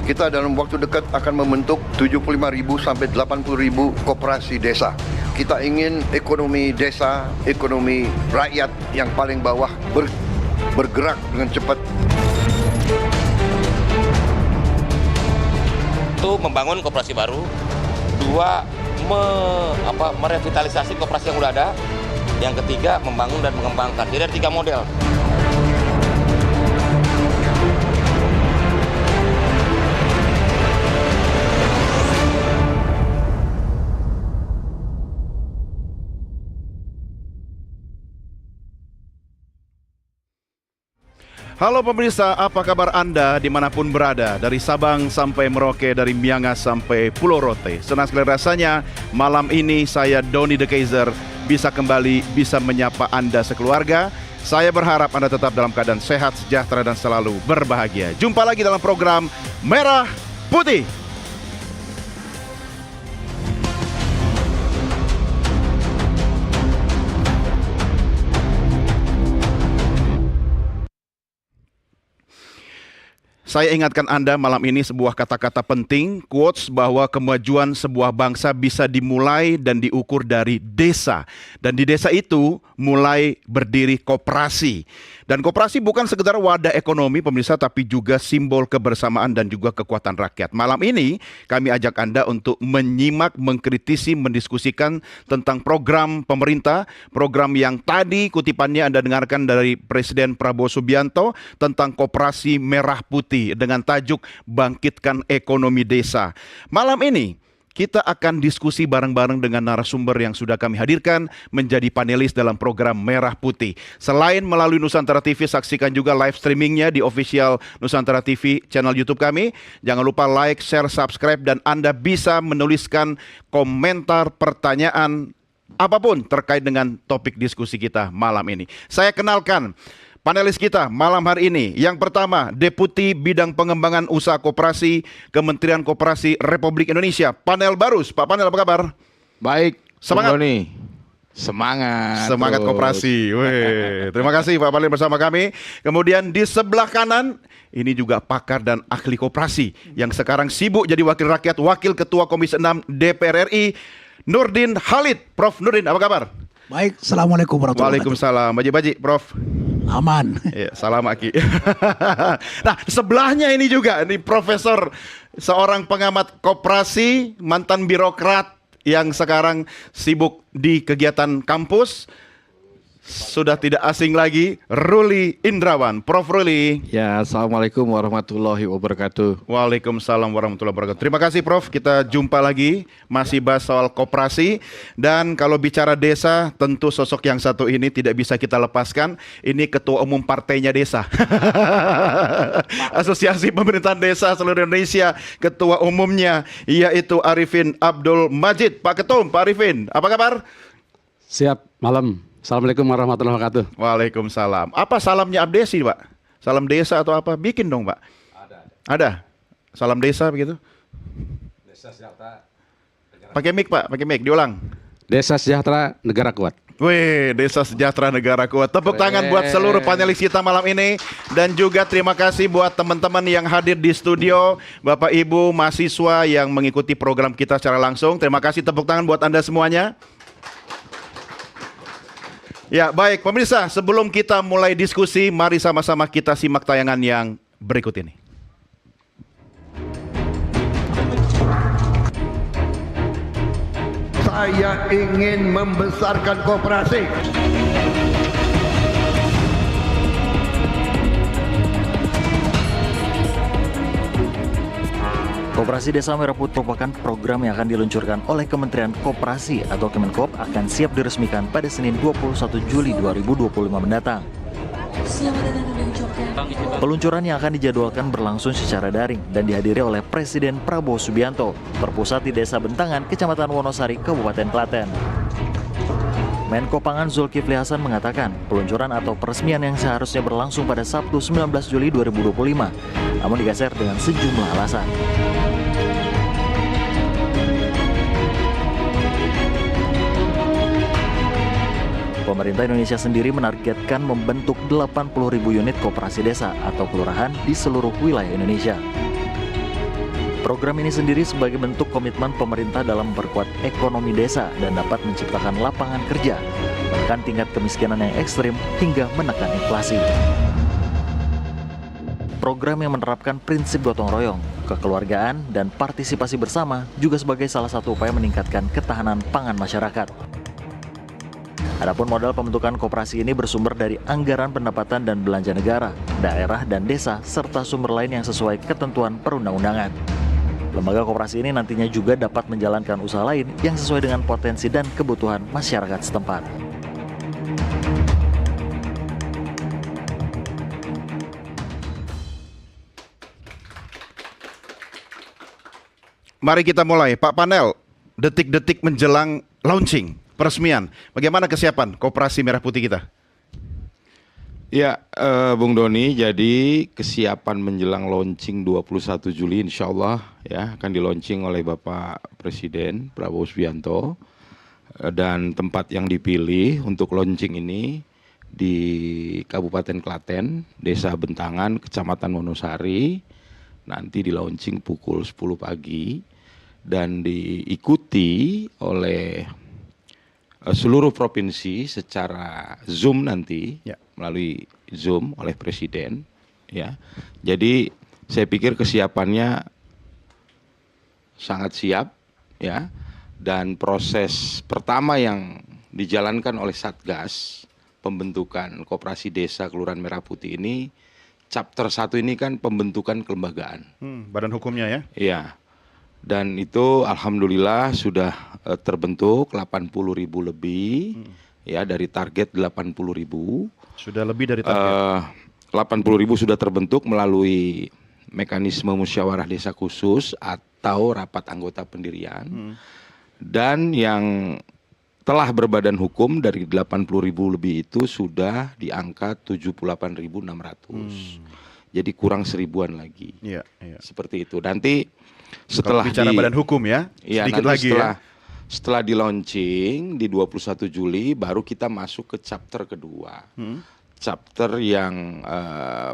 Kita dalam waktu dekat akan membentuk 75.000 sampai 80.000 koperasi desa. Kita ingin ekonomi desa, ekonomi rakyat yang paling bawah bergerak dengan cepat. Itu membangun koperasi baru, dua merevitalisasi koperasi yang sudah ada, yang ketiga membangun dan mengembangkan. Jadi ada 3 model. Halo pemirsa, apa kabar Anda dimanapun berada, dari Sabang sampai Merauke, dari Miangas sampai Pulau Rote. Senang sekali rasanya malam ini saya Doni The Kaiser bisa kembali bisa menyapa Anda sekeluarga. Saya berharap Anda tetap dalam keadaan sehat, sejahtera dan selalu berbahagia. Jumpa lagi dalam program Merah Putih. Saya ingatkan Anda malam ini sebuah kata-kata penting, quotes bahwa kemajuan sebuah bangsa bisa dimulai dan diukur dari desa. Dan di desa itu mulai berdiri koperasi. Dan koperasi bukan sekedar wadah ekonomi pemirsa, tapi juga simbol kebersamaan dan juga kekuatan rakyat. Malam ini kami ajak Anda untuk menyimak, mengkritisi, mendiskusikan tentang program pemerintah, program yang tadi kutipannya Anda dengarkan dari Presiden Prabowo Subianto tentang koperasi merah putih dengan tajuk Bangkitkan Ekonomi Desa. Malam ini kita akan diskusi bareng-bareng dengan narasumber yang sudah kami hadirkan menjadi panelis dalam program Merah Putih. Selain melalui Nusantara TV, saksikan juga live streamingnya di official Nusantara TV channel YouTube kami. Jangan lupa like, share, subscribe, dan Anda bisa menuliskan komentar, pertanyaan, apapun terkait dengan topik diskusi kita malam ini. Saya kenalkan panelis kita malam hari ini. Yang pertama, Deputi Bidang Pengembangan Usaha Koperasi, Kementerian Koperasi Republik Indonesia, Panel Barus. Pak Panel, apa kabar? Baik, semangat. Semangat koperasi. Weh, terima kasih Pak Panel bersama kami. Kemudian di sebelah kanan, ini juga pakar dan ahli koperasi yang sekarang sibuk jadi wakil rakyat, Wakil Ketua Komisi 6 DPR RI, Nurdin Halid. Prof Nurdin, apa kabar? Baik, Assalamualaikum warahmatullahi wabarakatuh. Waalaikumsalam. Baji-baji, Prof. Aman. Ya, salam Aki. Nah, sebelahnya ini juga, ini Profesor, seorang pengamat koperasi, mantan birokrat yang sekarang sibuk di kegiatan kampus. Sudah tidak asing lagi, Ruli Indrawan. Prof Ruli. Ya, Assalamualaikum warahmatullahi wabarakatuh. Waalaikumsalam warahmatullahi wabarakatuh. Terima kasih Prof, kita jumpa lagi, masih bahas soal koperasi. Dan kalau bicara desa, tentu sosok yang satu ini tidak bisa kita lepaskan. Ini Ketua Umum Partainya Desa. Asosiasi Pemerintahan Desa seluruh Indonesia, Ketua Umumnya yaitu Arifin Abdul Majid. Pak Ketum, Pak Arifin, apa kabar? Siap, malam. Assalamualaikum warahmatullahi wabarakatuh. Waalaikumsalam. Apa salamnya Abdesi, Pak? Salam desa atau apa? Bikin dong, Pak. Ada. Salam desa begitu? Desa sejahtera. Pakai mic, Pak. Pakai mic. Diulang. Desa sejahtera, negara kuat. Wih, Desa Sejahtera Negara Kuat. Tepuk tangan buat seluruh panelis kita malam ini. Dan juga terima kasih buat teman-teman yang hadir di studio, Bapak Ibu mahasiswa yang mengikuti program kita secara langsung. Terima kasih, tepuk tangan buat Anda semuanya. Ya, baik pemirsa, sebelum kita mulai diskusi, mari sama-sama kita simak tayangan yang berikut ini. Saya ingin membesarkan koperasi. Koperasi Desa Merah Putih merupakan program yang akan diluncurkan oleh Kementerian Koperasi atau Kemenkop akan siap diresmikan pada Senin 21 Juli 2025 mendatang. Peluncuran yang akan dijadwalkan berlangsung secara daring dan dihadiri oleh Presiden Prabowo Subianto, terpusat di Desa Bentangan, Kecamatan Wonosari, Kabupaten Klaten. Menko Pangan Zulkifli Hasan mengatakan peluncuran atau peresmian yang seharusnya berlangsung pada Sabtu 19 Juli 2025, namun digeser dengan sejumlah alasan. Pemerintah Indonesia sendiri menargetkan membentuk 80.000 unit koperasi desa atau kelurahan di seluruh wilayah Indonesia. Program ini sendiri sebagai bentuk komitmen pemerintah dalam memperkuat ekonomi desa dan dapat menciptakan lapangan kerja, menekan tingkat kemiskinan yang ekstrim hingga menekan inflasi. Program yang menerapkan prinsip gotong royong, kekeluargaan, dan partisipasi bersama juga sebagai salah satu upaya meningkatkan ketahanan pangan masyarakat. Adapun modal pembentukan koperasi ini bersumber dari anggaran pendapatan dan belanja negara, daerah dan desa, serta sumber lain yang sesuai ketentuan perundang-undangan. Lembaga koperasi ini nantinya juga dapat menjalankan usaha lain yang sesuai dengan potensi dan kebutuhan masyarakat setempat. Mari kita mulai. Pak Panel, detik-detik menjelang launching, peresmian. Bagaimana kesiapan Koperasi Merah Putih kita? Ya, Bung Doni, jadi kesiapan menjelang launching 21 Juli insya Allah ya akan di-launching oleh Bapak Presiden Prabowo Subianto, dan tempat yang dipilih untuk launching ini di Kabupaten Klaten, Desa Bentangan, Kecamatan Wonosari. Nanti di-launching pukul 10 pagi dan diikuti oleh seluruh provinsi secara Zoom nanti, melalui Zoom oleh Presiden, ya. Jadi saya pikir kesiapannya sangat siap, ya. Dan proses pertama yang dijalankan oleh Satgas pembentukan Koperasi Desa Kelurahan Merah Putih ini, chapter 1 ini kan pembentukan kelembagaan. Badan hukumnya ya? Iya. Dan itu alhamdulillah sudah terbentuk 80.000 lebih, ya, dari target 80.000. Sudah lebih dari target. 80.000 sudah terbentuk melalui mekanisme musyawarah desa khusus atau rapat anggota pendirian. Dan yang telah berbadan hukum dari 80.000 lebih itu sudah di angka 78.600. Jadi kurang 1.000-an lagi. Iya. Seperti itu. Nanti setelah kalau bicara badan hukum ya, sedikit lagi setelah di launching di 21 Juli baru kita masuk ke chapter kedua. Chapter yang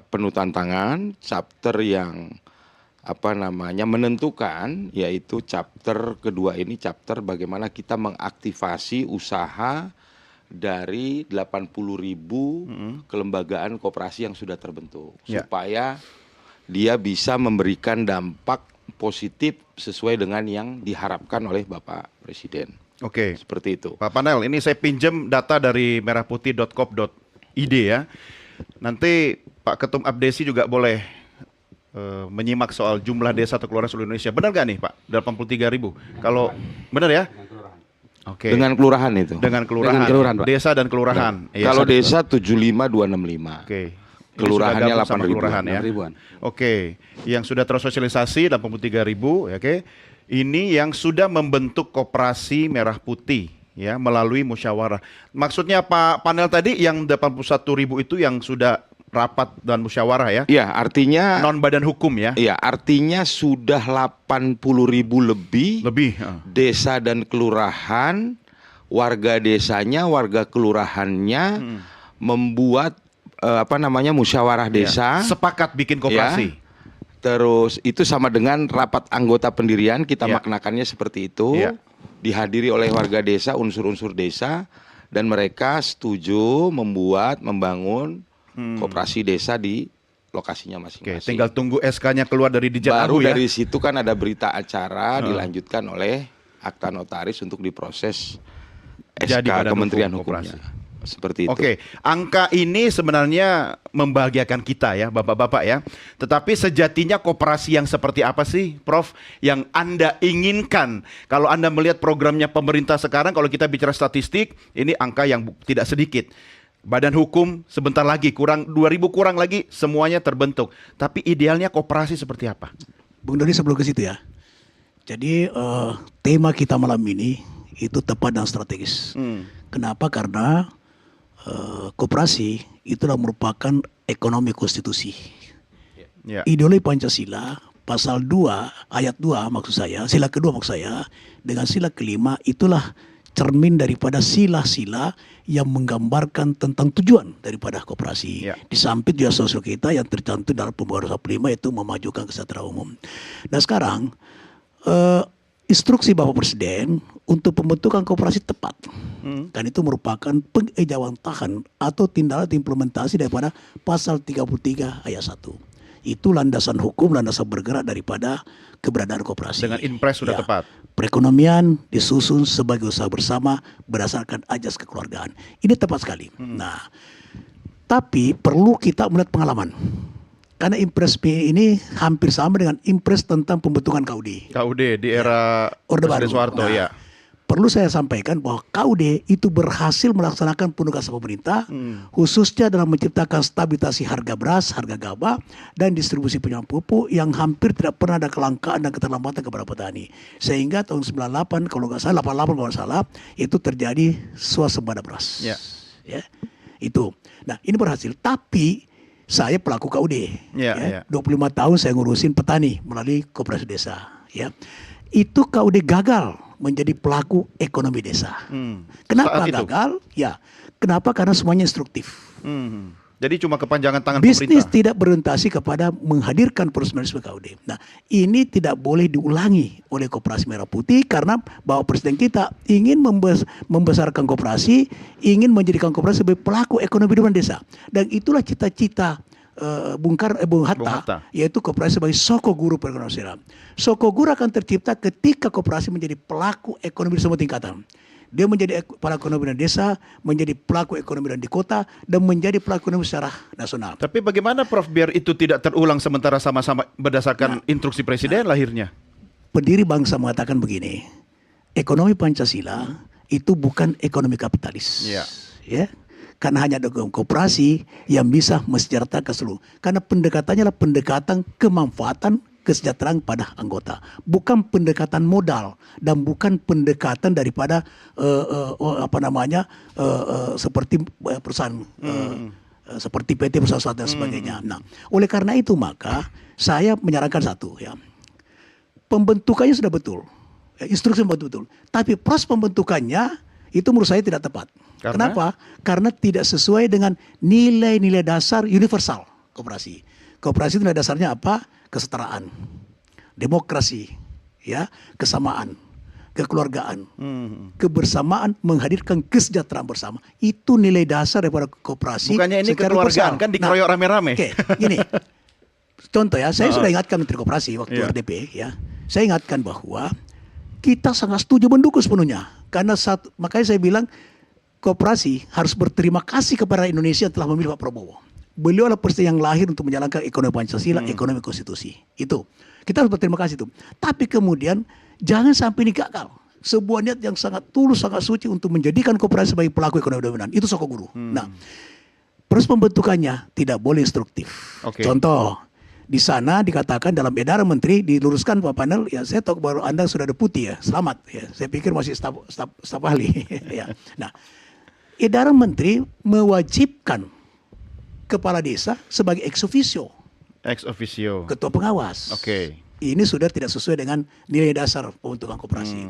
penuh tantangan, chapter yang menentukan, yaitu chapter kedua ini chapter bagaimana kita mengaktifasi usaha dari 80.000 kelembagaan koperasi yang sudah terbentuk, supaya dia bisa memberikan dampak positif sesuai dengan yang diharapkan oleh Bapak Presiden. Oke. Seperti itu. Pak Panel, ini saya pinjam data dari merahputih.com.id ya. Nanti Pak Ketum Abdesi juga boleh menyimak soal jumlah desa atau kelurahan seluruh Indonesia. Benar nggak nih Pak? 83.000. Kalau benar ya? Oke. Dengan kelurahan itu. Dengan kelurahan Pak. Desa dan kelurahan. Nah, kalau desa 75.265. Oke. Kelurahannya 8.000 ya. Oke. Yang sudah tersosialisasi 83.000, ya, oke. Ini yang sudah membentuk Koperasi Merah Putih ya melalui musyawarah. Maksudnya Pak Panel tadi yang 81.000 itu yang sudah rapat dan musyawarah ya? Iya, artinya non badan hukum ya? Iya, artinya sudah 80.000 lebih desa dan kelurahan, warga desanya, warga kelurahannya membuat musyawarah desa, sepakat bikin koperasi. Ya, terus itu sama dengan rapat anggota pendirian, kita maknakannya seperti itu. Dihadiri oleh warga desa, unsur-unsur desa, dan mereka setuju membangun koperasi desa di lokasinya masing-masing. Oke, tinggal tunggu SK-nya keluar dari Dijen Agung ya. Dari situ kan ada berita acara dilanjutkan oleh akta notaris untuk diproses SK Kementerian Hukumnya. Seperti itu. Oke, angka ini sebenarnya membahagiakan kita ya, Bapak-bapak ya. Tetapi sejatinya koperasi yang seperti apa sih, Prof, yang Anda inginkan? Kalau Anda melihat programnya pemerintah sekarang, kalau kita bicara statistik, ini angka yang tidak sedikit. Badan hukum sebentar lagi, 2.000 kurang lagi, semuanya terbentuk. Tapi idealnya koperasi seperti apa? Bung Doni, sebelum ke situ ya. Jadi tema kita malam ini itu tepat dan strategis. Kenapa? Karena koperasi itulah merupakan ekonomi konstitusi. Ideologi Pancasila pasal 2 ayat 2 maksud saya, sila kedua maksud saya, dengan sila kelima itulah cermin daripada sila-sila yang menggambarkan tentang tujuan daripada koperasi. Ya. Di samping juga sosial kita yang tercantum dalam pembaruan 5 yaitu memajukan kesejahteraan umum. Nah sekarang instruksi Bapak Presiden untuk pembentukan koperasi tepat. Dan itu merupakan pengejawantahan atau tindakan implementasi daripada pasal 33 ayat 1. Itu landasan hukum, landasan bergerak daripada keberadaan koperasi. Dengan impres sudah tepat. Perekonomian disusun sebagai usaha bersama berdasarkan ajas kekeluargaan. Ini tepat sekali. Nah, tapi perlu kita melihat pengalaman. Karena impres ini hampir sama dengan impres tentang pembentukan KUD. KUD di era Orde Presiden Baru. Soeharto, Nah, ya. perlu saya sampaikan bahwa KUD itu berhasil melaksanakan penugasan pemerintah khususnya dalam menciptakan stabilisasi harga beras, harga gabah dan distribusi penyuluhan pupuk yang hampir tidak pernah ada kelangkaan dan keterlambatan kepada petani. Sehingga tahun 98 kalau nggak salah, 88 kalau nggak salah itu terjadi swasembada beras. Ya. Ya. Itu. Nah, ini berhasil tapi saya pelaku KUD. Ya. 25 tahun saya ngurusin petani melalui koperasi desa, ya. Itu KUD gagal menjadi pelaku ekonomi desa. Kenapa Saat itu? gagal? Ya, kenapa? Karena semuanya instruktif. Jadi cuma kepanjangan tangan Bisnis pemerintah. tidak berorientasi kepada menghadirkan profesionalisme KUD. Nah, ini tidak boleh diulangi oleh Koperasi Merah Putih karena Bapak Presiden kita ingin membesarkan koperasi, ingin menjadikan koperasi sebagai pelaku ekonomi di desa. Dan itulah cita-cita Bung Hatta, yaitu koperasi sebagai soko guru perekonomian nasional. Soko guru akan tercipta ketika koperasi menjadi pelaku ekonomi di semua tingkatan. Dia menjadi pelaku ekonomi di desa, menjadi pelaku ekonomi di kota, dan menjadi pelaku ekonomi secara nasional. Tapi bagaimana Prof biar itu tidak terulang sementara sama-sama berdasarkan instruksi Presiden lahirnya? Pendiri bangsa mengatakan begini, ekonomi Pancasila itu bukan ekonomi kapitalis. Ya. Ya. Karena hanya ada koperasi yang bisa mensejahterakan seluruh. Karena pendekatannya adalah pendekatan kemanfaatan kesejahteraan pada anggota, bukan pendekatan modal dan bukan pendekatan daripada seperti perusahaan seperti PT perusahaan dan sebagainya. Nah, oleh karena itu maka saya menyarankan satu, ya, pembentukannya sudah betul, ya, instruksi betul, tapi proses pembentukannya itu menurut saya tidak tepat. Kenapa? Karena tidak sesuai dengan nilai-nilai dasar universal koperasi. Koperasi itu nilai dasarnya apa? Kesetaraan, demokrasi, ya, kesamaan, kekeluargaan, kebersamaan menghadirkan kesejahteraan bersama. Itu nilai dasar daripada koperasi. Bukannya ini kekeluargaan, kan dikeroyok rame-rame. Oke, gini. Contoh ya, saya sudah ingatkan Menteri Koperasi waktu RDP, ya. Saya ingatkan bahwa kita sangat setuju mendukung sepenuhnya. Karena makanya saya bilang koperasi harus berterima kasih kepada Indonesia yang telah memilih Pak Prabowo. Beliau adalah presiden yang lahir untuk menjalankan ekonomi Pancasila, ekonomi konstitusi. Itu. Kita harus berterima kasih itu. Tapi kemudian jangan sampai ini gagal. Sebuah niat yang sangat tulus, sangat suci untuk menjadikan koperasi sebagai pelaku ekonomi dominan. Itu soko guru. Nah, proses pembentukannya tidak boleh instruktif. Contoh, di sana dikatakan dalam edaran menteri diluruskan Pak Panel, ya saya tahu baru Anda sudah deputi ya, selamat ya. Saya pikir masih staf ahli. Ya. Nah, edaran menteri mewajibkan kepala desa sebagai ex officio. Ex officio. Ketua pengawas. Ini sudah tidak sesuai dengan nilai dasar pembentukan koperasi.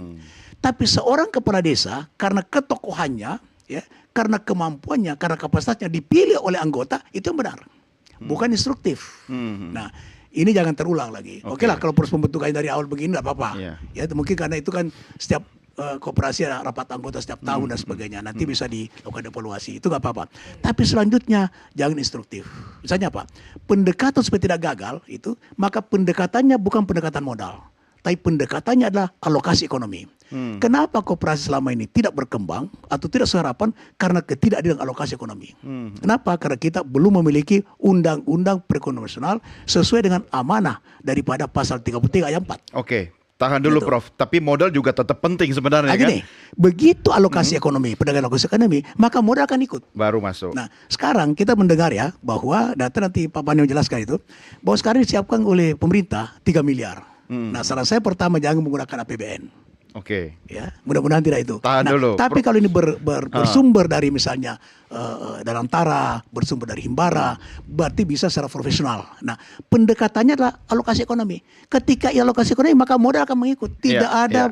Tapi seorang kepala desa karena ketokohannya, ya, karena kemampuannya, karena kapasitasnya dipilih oleh anggota, itu yang benar. Bukan instruktif. Nah, ini jangan terulang lagi. Oke lah, kalau proses pembentukannya dari awal begini nggak apa-apa. Ya, mungkin karena itu kan setiap koperasi ada rapat anggota setiap tahun dan sebagainya. Nanti bisa dilakukan evaluasi. Itu nggak apa-apa. Tapi selanjutnya jangan instruktif. Misalnya apa? Pendekatan supaya tidak gagal itu, maka pendekatannya bukan pendekatan modal, tapi pendekatannya adalah alokasi ekonomi. Kenapa koperasi selama ini tidak berkembang atau tidak sesuai harapan? Karena ketidakadilan alokasi ekonomi. Kenapa? Karena kita belum memiliki undang-undang perekonomian nasional sesuai dengan amanah daripada pasal 33 ayat 4. Tahan dulu Prof, tapi modal juga tetap penting sebenarnya kan? Gini, begitu alokasi ekonomi, pendekatan alokasi ekonomi, maka modal akan ikut. Baru masuk. Nah, sekarang kita mendengar ya, bahwa data nanti Pak Panel menjelaskan itu, bahwa sekarang disiapkan oleh pemerintah 3 miliar. Nah, saran saya pertama jangan menggunakan APBN. Ya, mudah-mudahan tidak itu. Tahan dulu. Tapi kalau ini bersumber dari misalnya dari antara, bersumber dari himbara, berarti bisa secara profesional. Nah, pendekatannya adalah alokasi ekonomi. Ketika alokasi ekonomi, maka modal akan mengikut. Tidak ada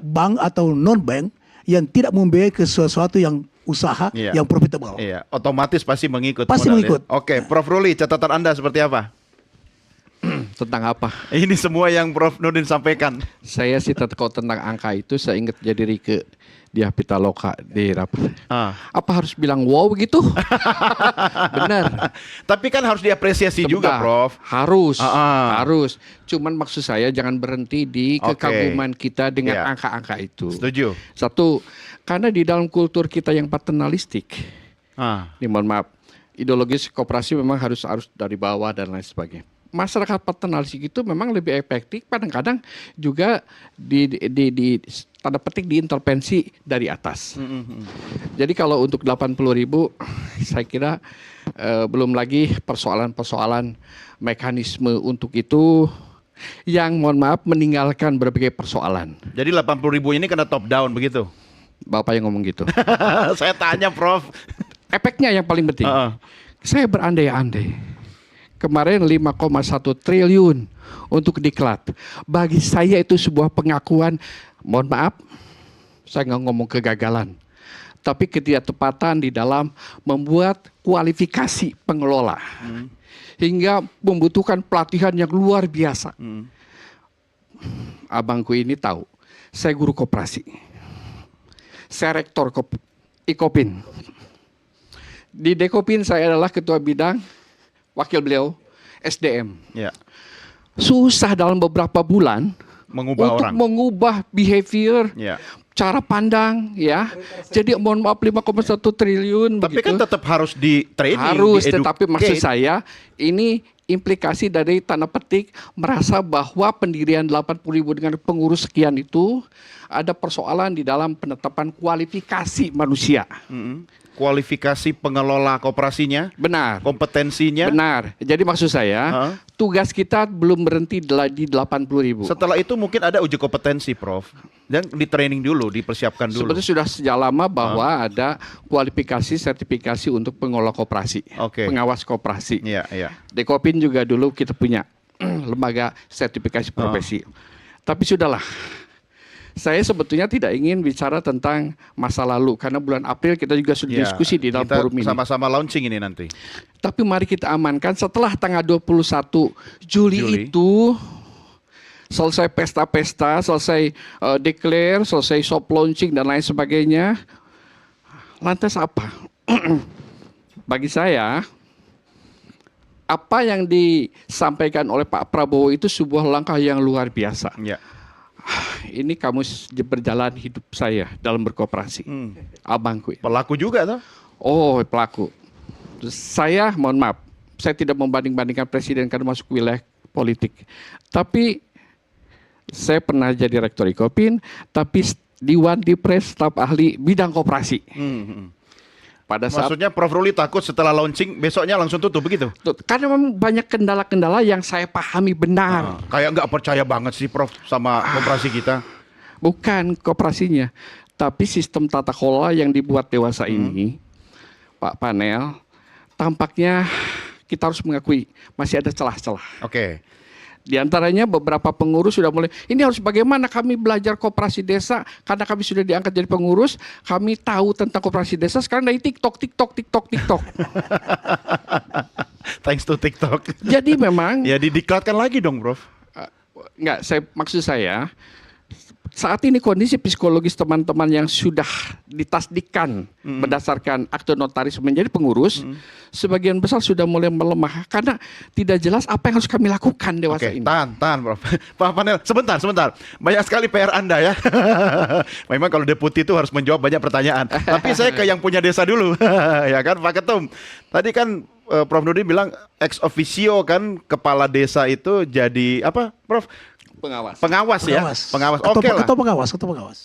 bank atau non-bank yang tidak membiayai ke sesuatu yang usaha Iya. yang profitable. Iya, otomatis pasti mengikut. Pasti modalnya. mengikut. Oke, Prof Ruli, catatan Anda seperti apa? Tentang apa? Ini semua yang Prof Nurdin sampaikan. Saya sih kalau tentang angka itu saya ingat jadi Rike di Pitaloka di rapor. Apa harus bilang wow gitu? Benar. Tapi kan harus diapresiasi juga, Sebentar. Prof. Harus. Cuman maksud saya jangan berhenti di Oke. kekaguman kita dengan Iya. angka-angka itu. Setuju. Satu, karena di dalam kultur kita yang paternalistik, ini mohon maaf, ideologis koperasi memang harus dari bawah dan lain sebagainya. Masyarakat paternalistik itu memang lebih efektif, kadang-kadang juga di tanda petik diintervensi dari atas. Jadi kalau untuk 80.000, saya kira belum lagi persoalan-persoalan mekanisme untuk itu yang mohon maaf meninggalkan berbagai persoalan. Jadi 80.000 ini kena top down begitu. Bapak yang ngomong gitu. Saya tanya, Prof. Efeknya yang paling penting. Saya berandai-andai. Kemarin 5,1 triliun untuk diklat. Bagi saya itu sebuah pengakuan, mohon maaf, saya nggak ngomong kegagalan. Tapi ketidaktepatan di dalam membuat kualifikasi pengelola. Hingga membutuhkan pelatihan yang luar biasa. Abangku ini tahu, saya guru koperasi. Saya rektor Ikopin. Di Dekopin saya adalah ketua bidang, wakil beliau SDM. Ya. Susah dalam beberapa bulan Mengubah untuk orang. mengubah behavior, Ya. cara pandang, ya. Jadi mohon maaf 5,1 triliun. Tapi begitu. kan tetap harus di training. Harus, di-educate. tetapi maksud saya ini implikasi dari tanda petik merasa bahwa pendirian 80.000 dengan pengurus sekian itu ada persoalan di dalam penetapan kualifikasi manusia. Kualifikasi pengelola koperasinya, Benar. kompetensinya. Benar. Jadi maksud saya, tugas kita belum berhenti di 80.000. Setelah itu mungkin ada uji kompetensi, Prof. Dan di training dulu, dipersiapkan dulu. Sebetulnya sudah sejak lama bahwa ada kualifikasi sertifikasi untuk pengelola koperasi, Oke. pengawas koperasi. Iya, iya. Dekopin juga dulu kita punya lembaga sertifikasi profesi. Tapi sudahlah. Saya sebetulnya tidak ingin bicara tentang masa lalu karena bulan April kita juga sudah Ya, diskusi di dalam kita forum ini. sama-sama launching ini nanti. Tapi mari kita amankan setelah tanggal 21 Juli itu selesai pesta-pesta, selesai declare, selesai soft launching dan lain sebagainya. Lantas apa? Bagi saya, apa yang disampaikan oleh Pak Prabowo itu sebuah langkah yang luar biasa. Ya. Ini kamu berjalan hidup saya dalam berkooperasi. Abangku. Pelaku juga toh? Oh, pelaku. Saya mohon maaf, saya tidak membanding-bandingkan presiden karena masuk wilayah politik. Tapi saya pernah jadi rektor Ikopin, tapi Dewan Dipres staf ahli bidang koperasi. Pada saat Maksudnya Prof Ruli takut setelah launching besoknya langsung tutup begitu? karena memang banyak kendala-kendala yang saya pahami benar. Kayak nggak percaya banget sih, Prof, sama koperasi kita. Bukan kooperasinya, tapi sistem tata kelola yang dibuat dewasa ini, Pak Panel, tampaknya kita harus mengakui masih ada celah-celah. Oke. Di antaranya beberapa pengurus sudah mulai, ini harus bagaimana kami belajar koperasi desa, karena kami sudah diangkat jadi pengurus, kami tahu tentang koperasi desa sekarang dari TikTok. Thanks to TikTok. Jadi memang, Ya didiklatkan lagi dong, Prof. maksud saya, saat ini kondisi psikologis teman-teman yang sudah ditasdikkan berdasarkan akte notaris menjadi pengurus, sebagian besar sudah mulai melemah karena tidak jelas apa yang harus kami lakukan dewasa Oke, ini. tahan, Prof. Pak Panel, sebentar. Banyak sekali PR Anda ya. Memang kalau deputi itu harus menjawab banyak pertanyaan. Tapi saya ke yang punya desa dulu. Ya kan, Pak Ketum. Tadi kan Prof Nurdin bilang ex officio kan kepala desa itu jadi apa, Prof? Pengawas ya. Pengawas. Oke lah. Ketua pengawas.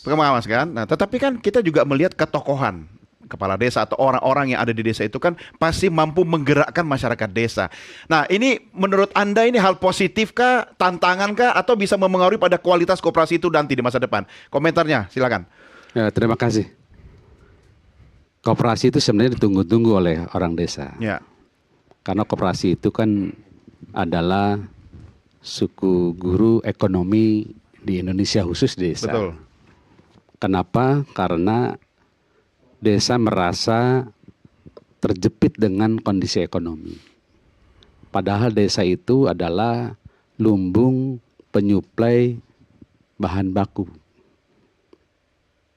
Pengawas kan. Nah, tetapi kan kita juga melihat ketokohan kepala desa atau orang-orang yang ada di desa itu kan pasti mampu menggerakkan masyarakat desa. Nah, ini menurut Anda ini hal positif kah, tantangan kah, atau bisa mempengaruhi pada kualitas koperasi itu nanti di masa depan? Komentarnya, silakan. Ya, terima kasih. Koperasi itu sebenarnya ditunggu-tunggu oleh orang desa. Ya. Karena koperasi itu kan adalah suku guru ekonomi di Indonesia khusus desa. Betul. Kenapa? Karena desa merasa terjepit dengan kondisi ekonomi. Padahal desa itu adalah lumbung penyuplai bahan baku.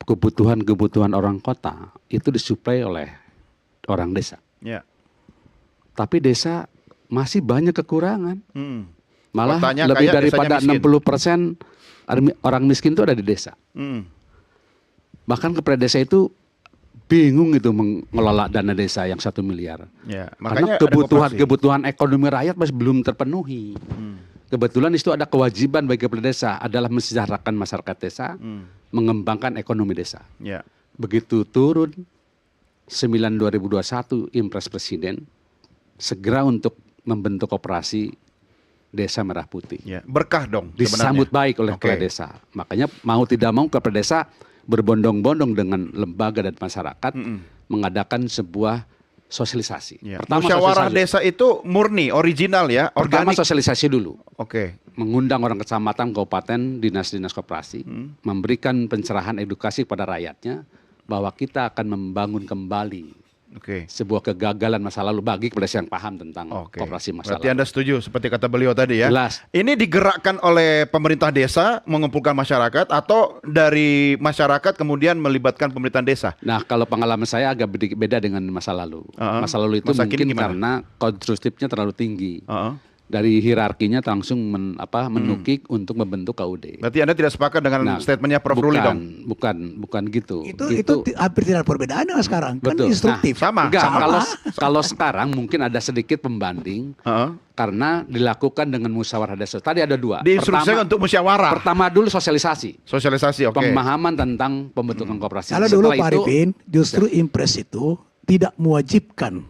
Kebutuhan-kebutuhan orang kota itu disuplai oleh orang desa. Ya. Tapi desa masih banyak kekurangan. Malah Kotanya lebih kaya, daripada desanya miskin. 60% orang miskin itu ada di desa. Bahkan kepala desa itu bingung gitu mengelola dana desa yang 1 miliar. Ya, Karena makanya ada koperasi. kebutuhan ekonomi rakyat masih belum terpenuhi. Kebetulan itu ada kewajiban bagi kepala desa adalah mensejahterakan masyarakat desa, mengembangkan ekonomi desa. Ya. Begitu turun 9/2021 Impres Presiden segera untuk membentuk koperasi Desa Merah Putih. Ya, berkah dong Disambut sebenarnya. baik oleh kepala Oke. desa. Makanya mau tidak mau kepala desa berbondong-bondong dengan lembaga dan masyarakat mengadakan sebuah sosialisasi. Ya. Pertama Musyawarah sosialisasi. desa itu murni, original ya, Pertama organik. sosialisasi dulu. Oke. Mengundang orang kecamatan, kabupaten, dinas-dinas koperasi, memberikan pencerahan edukasi kepada rakyatnya bahwa kita akan membangun kembali Oke. sebuah kegagalan masa lalu bagi kepala desa yang paham tentang Oke. koperasi masa Berarti lalu. Anda setuju seperti kata beliau tadi ya. Jelas. Ini digerakkan oleh pemerintah desa mengumpulkan masyarakat atau dari masyarakat kemudian melibatkan pemerintahan desa? Nah, kalau pengalaman saya agak beda dengan masa lalu. Masa lalu itu Masa kini mungkin gimana? karena konstruktifnya terlalu tinggi. Heeh. Dari hierarkinya langsung menukik untuk membentuk KUD. Berarti Anda tidak sepakat dengan statementnya Prof. Ruli dong? Bukan gitu. Itu hampir tidak ada perbedaan dengan sekarang. Kan Betul. instruktif. Sama. Enggak, Sama. kalau sekarang mungkin ada sedikit pembanding Heeh. karena dilakukan dengan musyawarah desa. Tadi ada dua. Diinstruksikan untuk musyawarah. Pertama dulu sosialisasi. Sosialisasi, oke. Pemahaman tentang pembentukan koperasi. Kalau dulu Setelah Pak itu, Arifin, justru Impres itu tidak mewajibkan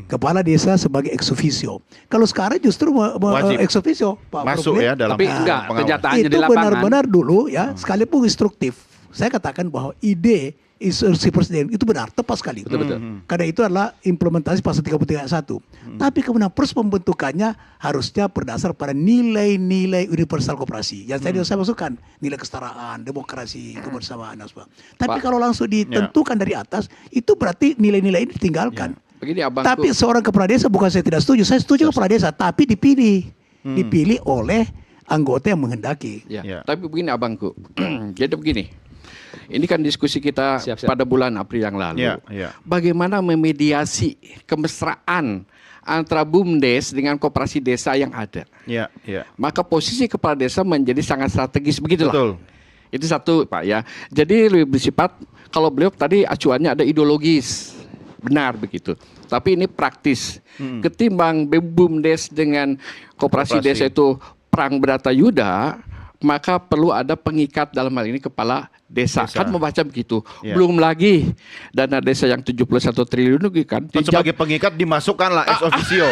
kepala desa sebagai ex officio. Kalau sekarang justru Wajib. ex officio, Pak Masuk Prof. ya dalam tapi enggak, pengawas. kenyataannya di Itu lapangan. benar-benar dulu ya, sekalipun instruktif. Saya katakan bahwa ide instruksi presiden itu benar, tepat sekali. Betul. Karena itu adalah implementasi pasal 33 ayat 1. Tapi kemudian proses pembentukannya harusnya berdasar pada nilai-nilai universal koperasi. Yang tadi saya masukkan, nilai kesetaraan, demokrasi, kebersamaan dan sebagainya. Tapi kalau langsung ditentukan dari atas, itu berarti nilai-nilai ini ditinggalkan. Begini abangku. Tapi seorang kepala desa bukan saya tidak setuju, saya setuju kepala desa, tapi dipilih oleh anggota yang menghendaki. Ya, Ya. tapi begini abangku. Jadi begini. Ini kan diskusi kita Siap. pada bulan April yang lalu. Ya, ya. Bagaimana memediasi kemesraan antara BUMDes dengan koperasi desa yang ada. Ya, ya. Maka posisi kepala desa menjadi sangat strategis begitulah. Betul. Itu satu Pak ya. Jadi lebih bersifat kalau beliau tadi acuannya ada ideologis. Benar begitu. Tapi ini praktis. Ketimbang BUMDes dengan koperasi desa itu perang Bratayuda, maka perlu ada pengikat dalam hal ini kepala desa. Kan membaca begitu. Ya. Belum lagi dana desa yang 71 triliun itu kan. Dan sebagai pengikat dimasukkanlah ex officio.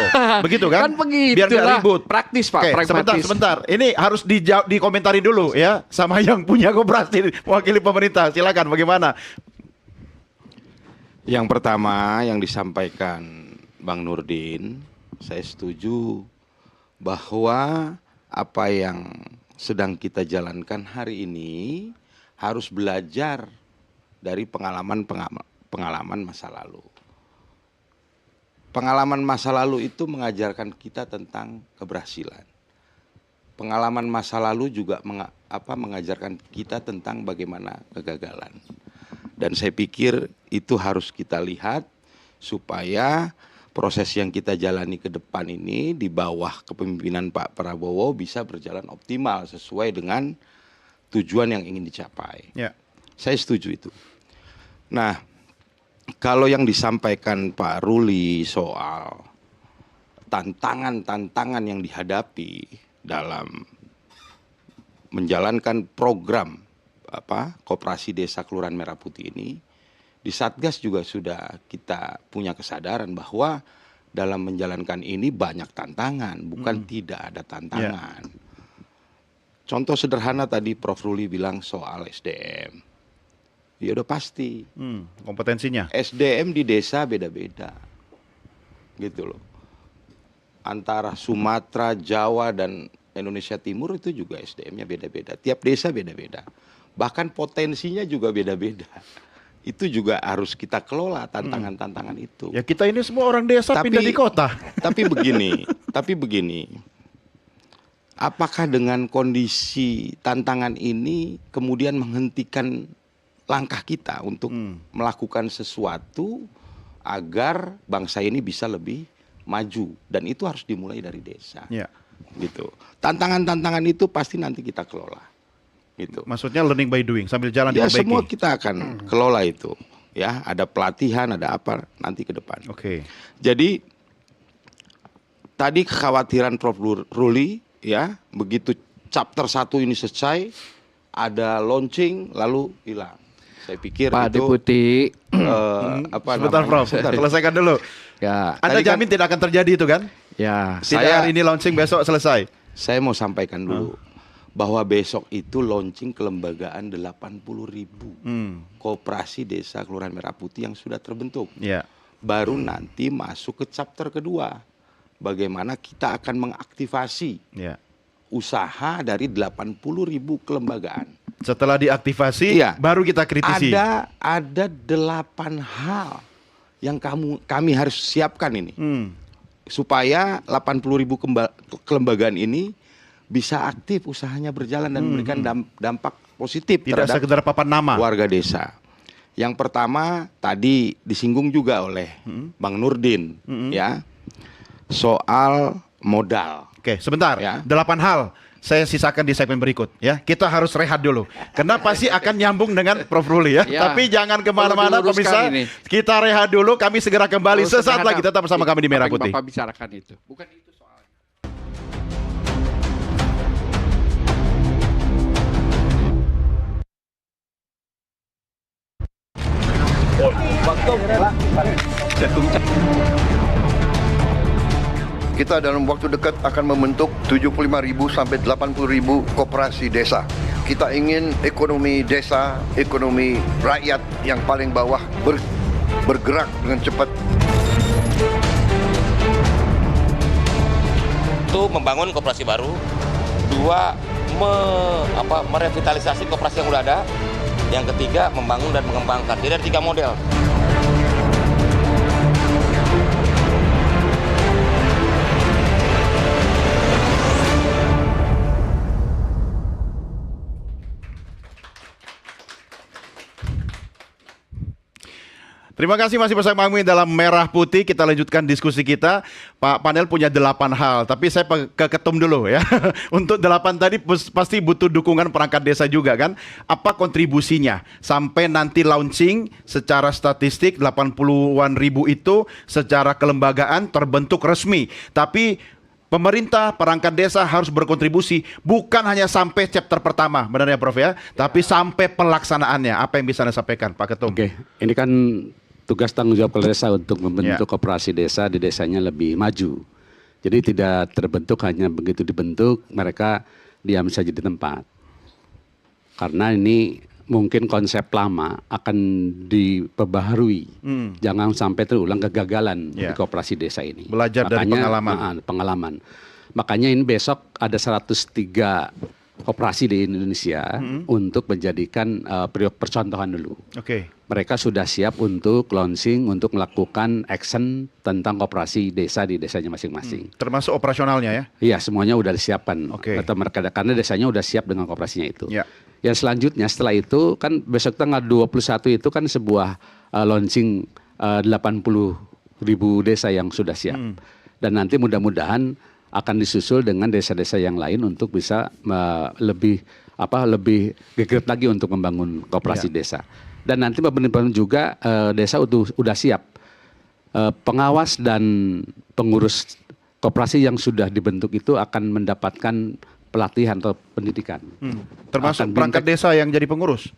Begitu kan? Kan begitu Biar nggak lah. ribut. Praktis, Pak, Oke, pragmatis. sebentar. Ini harus dikomentari dulu ya sama yang punya koperasi mewakili pemerintah. Silakan bagaimana? Yang pertama yang disampaikan Bang Nurdin, saya setuju bahwa apa yang sedang kita jalankan hari ini harus belajar dari pengalaman masa lalu. Pengalaman masa lalu itu mengajarkan kita tentang keberhasilan. Pengalaman masa lalu juga mengajarkan kita tentang bagaimana kegagalan. Dan saya pikir itu harus kita lihat supaya proses yang kita jalani ke depan ini di bawah kepemimpinan Pak Prabowo bisa berjalan optimal sesuai dengan tujuan yang ingin dicapai. Ya. Saya setuju itu. Nah, kalau yang disampaikan Pak Ruli soal tantangan-tantangan yang dihadapi dalam menjalankan program Koperasi Desa Kelurahan Merah Putih ini, di Satgas juga sudah kita punya kesadaran bahwa dalam menjalankan ini banyak tantangan, bukan tidak ada tantangan. Contoh sederhana tadi Prof. Ruli bilang soal SDM. Ya udah pasti. Kompetensinya. SDM di desa beda-beda. Gitu loh. Antara Sumatera, Jawa, dan Indonesia Timur itu juga SDM-nya beda-beda. Tiap desa beda-beda. bahkan potensinya juga beda-beda. Itu juga harus kita kelola tantangan-tantangan itu. Ya kita ini semua orang desa pindah di kota. Tapi begini, apakah dengan kondisi tantangan ini kemudian menghentikan langkah kita untuk melakukan sesuatu agar bangsa ini bisa lebih maju, dan itu harus dimulai dari desa. Ya. Gitu. Tantangan-tantangan itu pasti nanti kita kelola. Gitu. Maksudnya learning by doing, sambil jalan Ya diperbaiki. semua kita akan kelola itu. Ya, ada pelatihan, ada apa nanti ke depan. Oke. Jadi tadi kekhawatiran Prof. Ruli, ya, begitu chapter 1 ini selesai, ada launching lalu hilang. Saya pikir Pak itu Deputi, Sebentar Prof, selesaikan dulu. ya, Anda Tadi kan- jamin tidak akan terjadi itu kan? ya, Tidak hari ini launching, besok selesai. Saya mau sampaikan dulu bahwa besok itu launching kelembagaan 80.000 koperasi desa Kelurahan Merah Putih yang sudah terbentuk. Ya. Baru nanti masuk ke chapter kedua. Bagaimana kita akan mengaktifasi Ya. usaha dari 80.000 kelembagaan. Setelah diaktifasi, Iya. baru kita kritisi. Ada 8 hal yang kami harus siapkan ini. Supaya 80.000 kelembagaan ini bisa aktif usahanya berjalan dan memberikan dampak positif Tidak terhadap sekedar papan nama. warga desa. Yang pertama tadi disinggung juga oleh Bang Nurdin, ya, soal modal. Oke, sebentar. Ya. 8 hal. Saya sisakan di segmen berikut. Ya, kita harus rehat dulu. Karena pasti akan nyambung dengan Prof. Ruli ya. Ya. Tapi jangan kemana-mana, Perlu pemirsa. diluruskan ini. Kita rehat dulu. Kami segera kembali Terus sesaat lagi. terhadap Tetap bersama kami di Merah apa yang Putih. Bapak bicarakan itu. Bukan itu soalnya. Kita dalam waktu dekat akan membentuk 75.000 sampai 80.000 koperasi desa. Kita ingin ekonomi desa, ekonomi rakyat yang paling bawah bergerak dengan cepat. Itu membangun koperasi baru, dua merevitalisasi koperasi yang udah ada, yang ketiga membangun dan mengembangkan. Jadi ada 3 model. Terima kasih masih bersama kami dalam Merah Putih. Kita lanjutkan diskusi kita. Pak panel punya 8 hal, tapi saya ke ketum dulu ya. Untuk 8 tadi pasti butuh dukungan perangkat desa juga kan. Apa kontribusinya sampai nanti launching secara statistik 80-an ribu itu secara kelembagaan terbentuk resmi. Tapi pemerintah, perangkat desa harus berkontribusi bukan hanya sampai chapter pertama, benar ya Prof ya, tapi sampai pelaksanaannya. Apa yang bisa Anda sampaikan Pak Ketum? Oke, ini kan tugas tanggung jawab kepala desa untuk membentuk koperasi desa di desanya lebih maju. Jadi tidak terbentuk hanya begitu dibentuk mereka diam saja di tempat. Karena ini mungkin konsep lama akan diperbaharui. Jangan sampai terulang kegagalan di koperasi desa ini. Belajar dari pengalaman. Pengalaman. Makanya ini besok ada 103 koperasi di Indonesia untuk menjadikan percontohan dulu. Oke. Mereka sudah siap untuk launching, untuk melakukan action tentang koperasi desa di desanya masing-masing. Termasuk operasionalnya ya? Iya, semuanya udah disiapkan. Oke. Atau mereka, karena desanya udah siap dengan koperasinya itu. Ya. Yang selanjutnya setelah itu kan besok tanggal 21 itu kan sebuah launching 80.000 desa yang sudah siap. Dan nanti mudah-mudahan akan disusul dengan desa-desa yang lain untuk bisa lebih geget lagi untuk membangun koperasi desa. Dan nanti benar-benar juga desa udah siap. Pengawas dan pengurus koperasi yang sudah dibentuk itu akan mendapatkan pelatihan atau pendidikan. Termasuk perangkat desa yang jadi pengurus?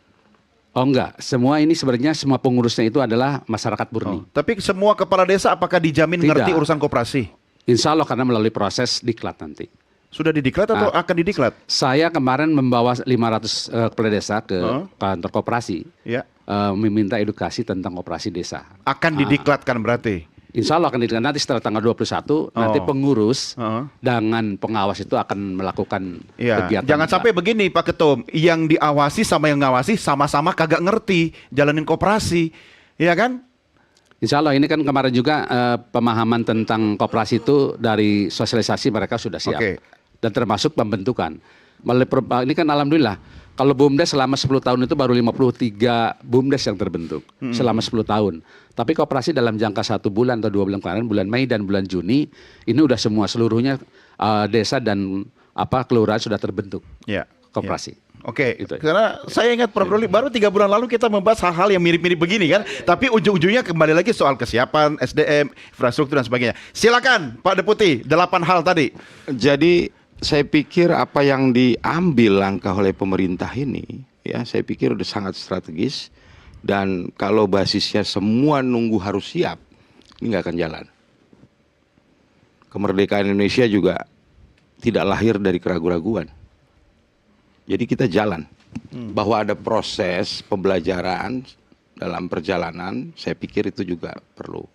Oh enggak, semua ini sebenarnya semua pengurusnya itu adalah masyarakat murni. Tapi semua kepala desa apakah dijamin Tidak. ngerti urusan koperasi? Insya Allah karena melalui proses diklat nanti. Sudah didiklat atau akan didiklat? Saya kemarin membawa 500 kepala desa ke kantor koperasi, Ya. meminta edukasi tentang koperasi desa. Akan didiklatkan berarti? Insya Allah akan didengar nanti setelah tanggal 21 nanti pengurus dengan pengawas itu akan melakukan kegiatan. Jangan sampai begini Pak Ketum, yang diawasi sama yang ngawasi sama-sama kagak ngerti jalanin koperasi, ya kan? Insya Allah ini kan kemarin juga pemahaman tentang koperasi itu dari sosialisasi mereka sudah siap dan termasuk pembentukan. Ini kan alhamdulillah kalau BUMDes selama 10 tahun itu baru 53 BUMDes yang terbentuk selama 10 tahun. Tapi koperasi dalam jangka 1 bulan atau 2 bulan kemarin, bulan Mei dan bulan Juni, ini udah seluruhnya desa dan kelurahan sudah terbentuk koperasi. Oke, karena saya ingat Prof. Ruli, baru 3 bulan lalu kita membahas hal-hal yang mirip-mirip begini kan, tapi ujung-ujungnya kembali lagi soal kesiapan, SDM, infrastruktur dan sebagainya. Silakan Pak Deputi, 8 hal tadi. Jadi saya pikir apa yang diambil langkah oleh pemerintah ini, ya saya pikir udah sangat strategis. Dan kalau basisnya semua nunggu harus siap, ini nggak akan jalan. Kemerdekaan Indonesia juga tidak lahir dari keraguan-raguan. Jadi kita jalan. Bahwa ada proses pembelajaran dalam perjalanan, saya pikir itu juga perlu.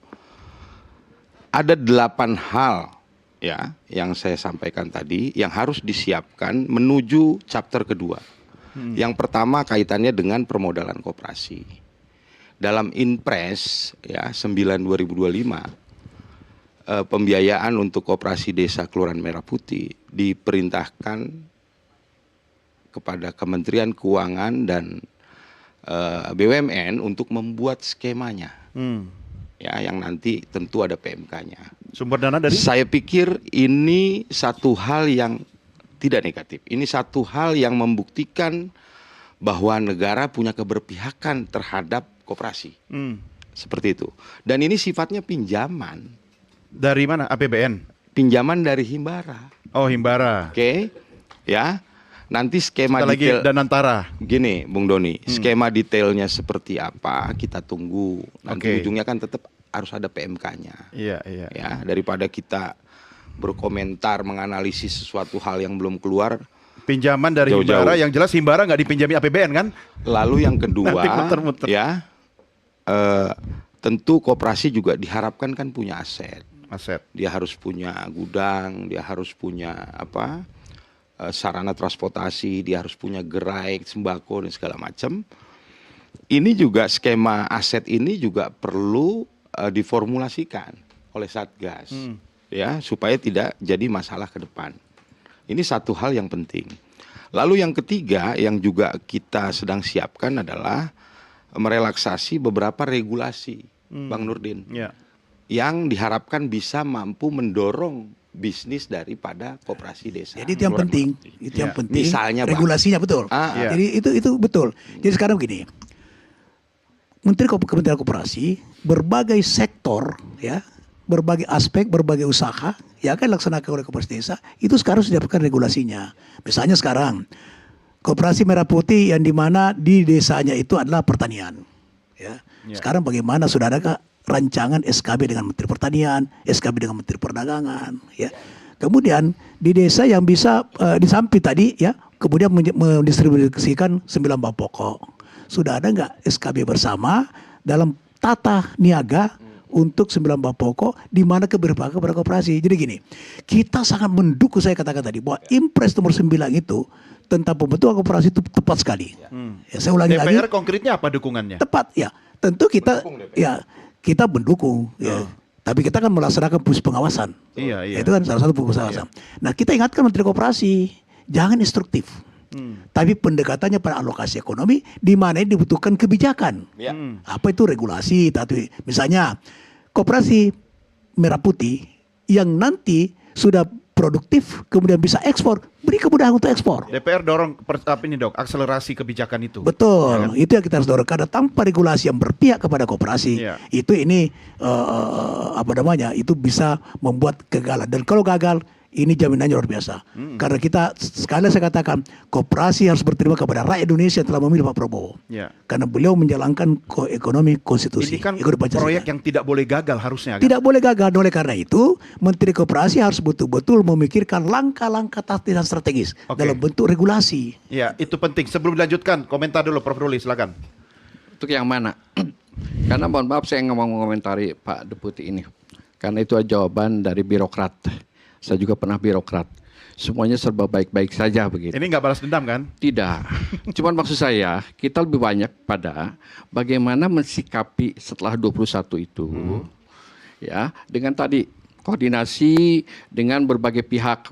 Ada 8 hal ya yang saya sampaikan tadi yang harus disiapkan menuju chapter kedua. Yang pertama kaitannya dengan permodalan koperasi. Dalam Inpres ya 9/2025 pembiayaan untuk koperasi desa Kelurahan Merah Putih diperintahkan kepada Kementerian Keuangan dan BUMN untuk membuat skemanya. Ya yang nanti tentu ada PMK-nya. Sumber dana dari? Saya pikir ini satu hal yang tidak negatif. Ini satu hal yang membuktikan bahwa negara punya keberpihakan terhadap koperasi. Seperti itu. Dan ini sifatnya pinjaman. Dari mana? APBN? Pinjaman dari Himbara. Oh, Himbara. Oke. Ya. Nanti skema kita detail. Lagi Danantara. Gini, Bung Doni. Skema detailnya seperti apa kita tunggu. Nanti ujungnya kan tetap harus ada PMK-nya. Iya. Ya, daripada kita berkomentar menganalisis sesuatu hal yang belum keluar. Pinjaman dari Himbara, yang jelas Himbara nggak dipinjami APBN kan? Lalu yang kedua, muter-muter. Ya, tentu koperasi juga diharapkan kan punya aset. Dia harus punya gudang, dia harus punya sarana transportasi, dia harus punya gerai, sembako dan segala macam. Ini juga skema aset ini juga perlu diformulasikan oleh Satgas. Ya, supaya tidak jadi masalah ke depan. Ini satu hal yang penting. Lalu yang ketiga yang juga kita sedang siapkan adalah merelaksasi beberapa regulasi, Bang Nurdin. Yang diharapkan bisa mampu mendorong bisnis daripada koperasi desa. Jadi itu yang penting, itu yang penting. Misalnya regulasinya betul. Jadi itu betul. Jadi sekarang begini. Kementerian Koperasi berbagai sektor ya, berbagai aspek, berbagai usaha yang akan dilaksanakan oleh koperasi desa itu sekarang sudah dapatkan regulasinya. Misalnya sekarang Koperasi Merah Putih yang dimana di desanya itu adalah pertanian. Ya. Sekarang bagaimana sudah ada rancangan SKB dengan Menteri Pertanian, SKB dengan Menteri Perdagangan. Ya. Kemudian di desa yang bisa disamping tadi ya, kemudian mendistribusikan 9 bahan pokok. Sudah ada nggak SKB bersama dalam tata niaga untuk 9 bahan pokok di mana keberpihakan kepada koperasi. Jadi gini, kita sangat mendukung, saya katakan tadi bahwa Impres nomor 9 itu tentang pembentukan koperasi itu tepat sekali. Ya, saya ulangi lagi. DPR konkretnya apa dukungannya? Tepat ya. Tentu kita kita mendukung ya. Tapi kita kan melaksanakan fungsi pengawasan. Iya. Itu kan salah satu fungsi pengawasan. Nah, kita ingatkan Menteri Koperasi, jangan instruktif. Tapi pendekatannya pada alokasi ekonomi di mana dibutuhkan kebijakan. Apa itu regulasi? Tapi misalnya Koperasi Merah Putih yang nanti sudah produktif kemudian bisa ekspor, beri kemudahan untuk ekspor. DPR dorong akselerasi kebijakan itu. Betul, itu yang kita harus dorong karena tanpa regulasi yang berpihak kepada koperasi, itu ini itu bisa membuat kegagalan. Dan kalau gagal, ini jaminannya luar biasa. Karena kita, sekali saya katakan, koperasi harus berterima kepada rakyat Indonesia yang telah memilih Pak Prabowo. Karena beliau menjalankan ekonomi konstitusi. Ini kan proyek yang tidak boleh gagal harusnya. Kan? Tidak boleh gagal. Oleh karena itu, Menteri Koperasi harus betul-betul memikirkan langkah-langkah taktis dan strategis dalam bentuk regulasi. Ya, itu penting. Sebelum dilanjutkan, komentar dulu Prof. Ruli, silakan. Untuk yang mana? Karena mohon maaf saya nggak mau mengomentari Pak Deputi ini. Karena itu jawaban dari birokrat. Saya juga pernah birokrat. Semuanya serba baik-baik saja begitu. Ini nggak balas dendam kan? Tidak. Cuman maksud saya, kita lebih banyak pada bagaimana mensikapi setelah 21 itu. Ya, dengan tadi koordinasi dengan berbagai pihak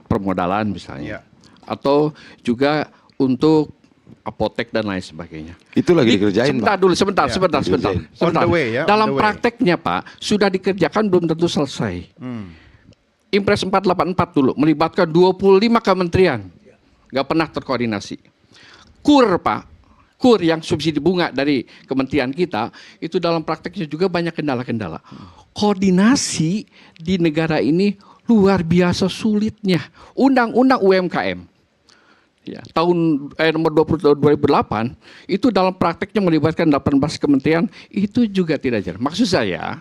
permodalan misalnya. Atau juga untuk apotek dan lain sebagainya. Itu lagi dikerjain, Sebentar Pak. dulu, sebentar. On the way, ya, on Dalam the way. prakteknya Pak, sudah dikerjakan belum tentu selesai. Impres 484 dulu, melibatkan 25 kementerian. Nggak pernah terkoordinasi. KUR Pak, KUR yang subsidi bunga dari kementerian kita, itu dalam prakteknya juga banyak kendala-kendala. Koordinasi di negara ini luar biasa sulitnya. Undang-undang UMKM. Ya, tahun nomor 20 tahun 2008 itu dalam prakteknya melibatkan 18 kementerian, itu juga tidak jalan. Maksud saya,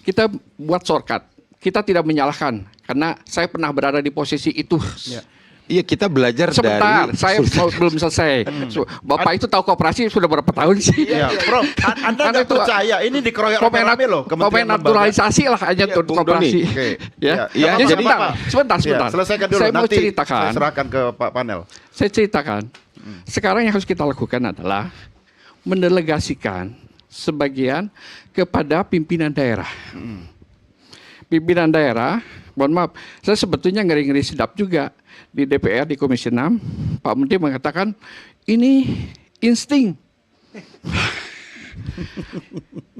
kita buat shortcut. Kita tidak menyalahkan karena saya pernah berada di posisi itu. Iya, kita belajar Sebentar, dari saya belum selesai. Bapak itu tahu koperasi sudah berapa tahun sih? Iya, Prof. Anda Karena nggak percaya ini dikeroyok rame-rame loh. Komen naturalisasi lah aja tuh Bung koperasi. Doni. Oke. Ya, Ya, jadi apa-apa. sebentar. Selesaikan dulu. Saya mau Nanti ceritakan. saya serahkan ke Pak Panel. Saya ceritakan. Sekarang yang harus kita lakukan adalah mendelegasikan sebagian kepada pimpinan daerah. Pimpinan daerah, mohon maaf, saya sebetulnya ngeri-ngeri sedap juga di DPR di Komisi 6, Pak Menteri mengatakan ini insting.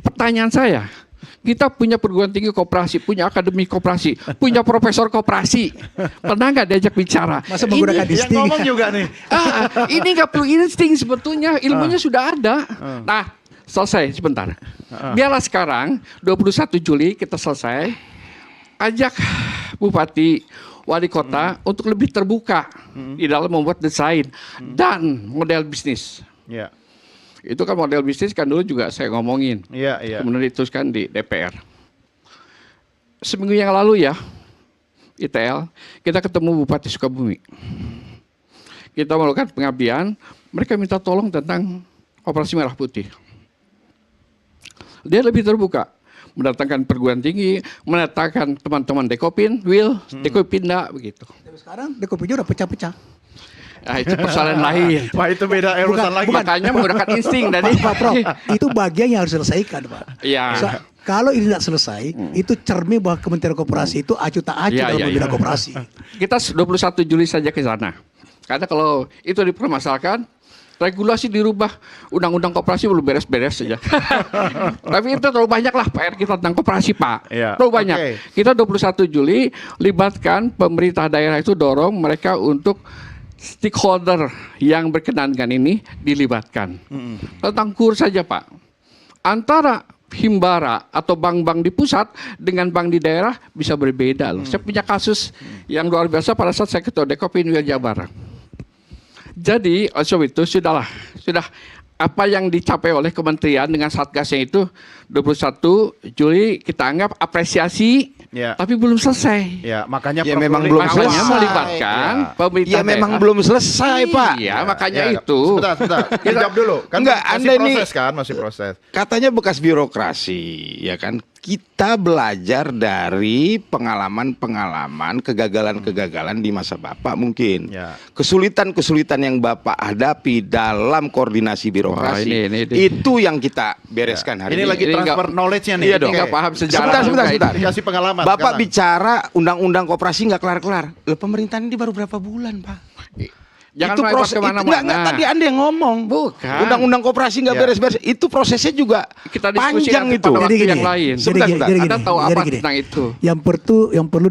Pertanyaan saya, kita punya perguruan tinggi koperasi, punya akademi koperasi, punya profesor koperasi, pernah nggak diajak bicara? Masa menggunakan Yang insting? ngomong juga nih. Ini nggak perlu insting sebetulnya, ilmunya sudah ada. Nah, selesai sebentar. Biarlah sekarang 21 Juli kita selesai. Ajak bupati, wali kota untuk lebih terbuka di dalam membuat desain dan model bisnis. Iya. Itu kan model bisnis kan dulu juga saya ngomongin. Iya. Kemudian diteruskan di DPR. Seminggu yang lalu ya, ITL, kita ketemu Bupati Sukabumi. Kita melakukan pengabdian, mereka minta tolong tentang operasi merah putih. Dia lebih terbuka, mendatangkan perguruan tinggi, mendatangkan teman-teman Dekopin, Dekopinda, begitu. Tapi sekarang Dekopinnya udah pecah-pecah. Nah, itu persoalan lain. Wah, itu beda urusan lagi. Makanya menggunakan insting dari. Pak Prof, itu bagian yang harus diselesaikan, Pak. Iya. Kalau ini tidak selesai, itu cermin bahwa Kementerian Koperasi itu acuh tak acuh Iya, dalam iya, membina iya. koperasi. Kita 21 Juli saja ke sana. Karena kalau itu dipermasalahkan, regulasi dirubah, undang-undang koperasi belum beres-beres saja. Tapi itu terlalu banyak lah PR kita tentang koperasi, Pak. Iya, Terlalu banyak. oke. Kita 21 Juli libatkan pemerintah daerah itu, dorong mereka untuk stakeholder yang berkenaan dengan ini dilibatkan. Tentang KUR saja, Pak. Antara Himbara atau bank-bank di pusat dengan bank di daerah bisa berbeda loh. Saya punya kasus yang luar biasa pada saat saya ketua Dekopin Jabar. Jadi, sebab itu sudah apa yang dicapai oleh kementerian dengan satgasnya itu 21 Juli kita anggap apresiasi, Ya. tapi belum selesai. Ya, makanya Ya, Prof. memang Ruli belum masuk. Makanya selesai. melibatkan pemerintah Ya memang daerah. belum selesai, Pak. Iya, makanya Ya, itu. Sebentar. Dijawab dulu. Kan Enggak, masih Anda ini- proses kan, masih proses. Katanya bekas birokrasi, ya kan? Kita belajar dari pengalaman-pengalaman, kegagalan-kegagalan di masa Bapak mungkin. Ya. Kesulitan-kesulitan yang Bapak hadapi dalam koordinasi birokrasi. Oh, ini. Itu yang kita bereskan hari Ini ini. lagi Ini transfer nggak- knowledge-nya nih. Iya dong. Oke. Nggak paham sejarah. Sebentar. juga Dikasih pengalaman. Bapak sekarang. bicara undang-undang koperasi nggak kelar-kelar. Loh, pemerintahan ini baru berapa bulan, Pak? Jangan itu melebar proses kemana-mana. enggak, tadi Anda yang ngomong. Bukan. Undang-undang koperasi nggak Ya. beres-beres. Itu prosesnya juga Kita diskusi panjang nanti itu. pada waktu Jadi gini, yang lain. Sebentar. Anda tahu apa tentang itu? Yang perlu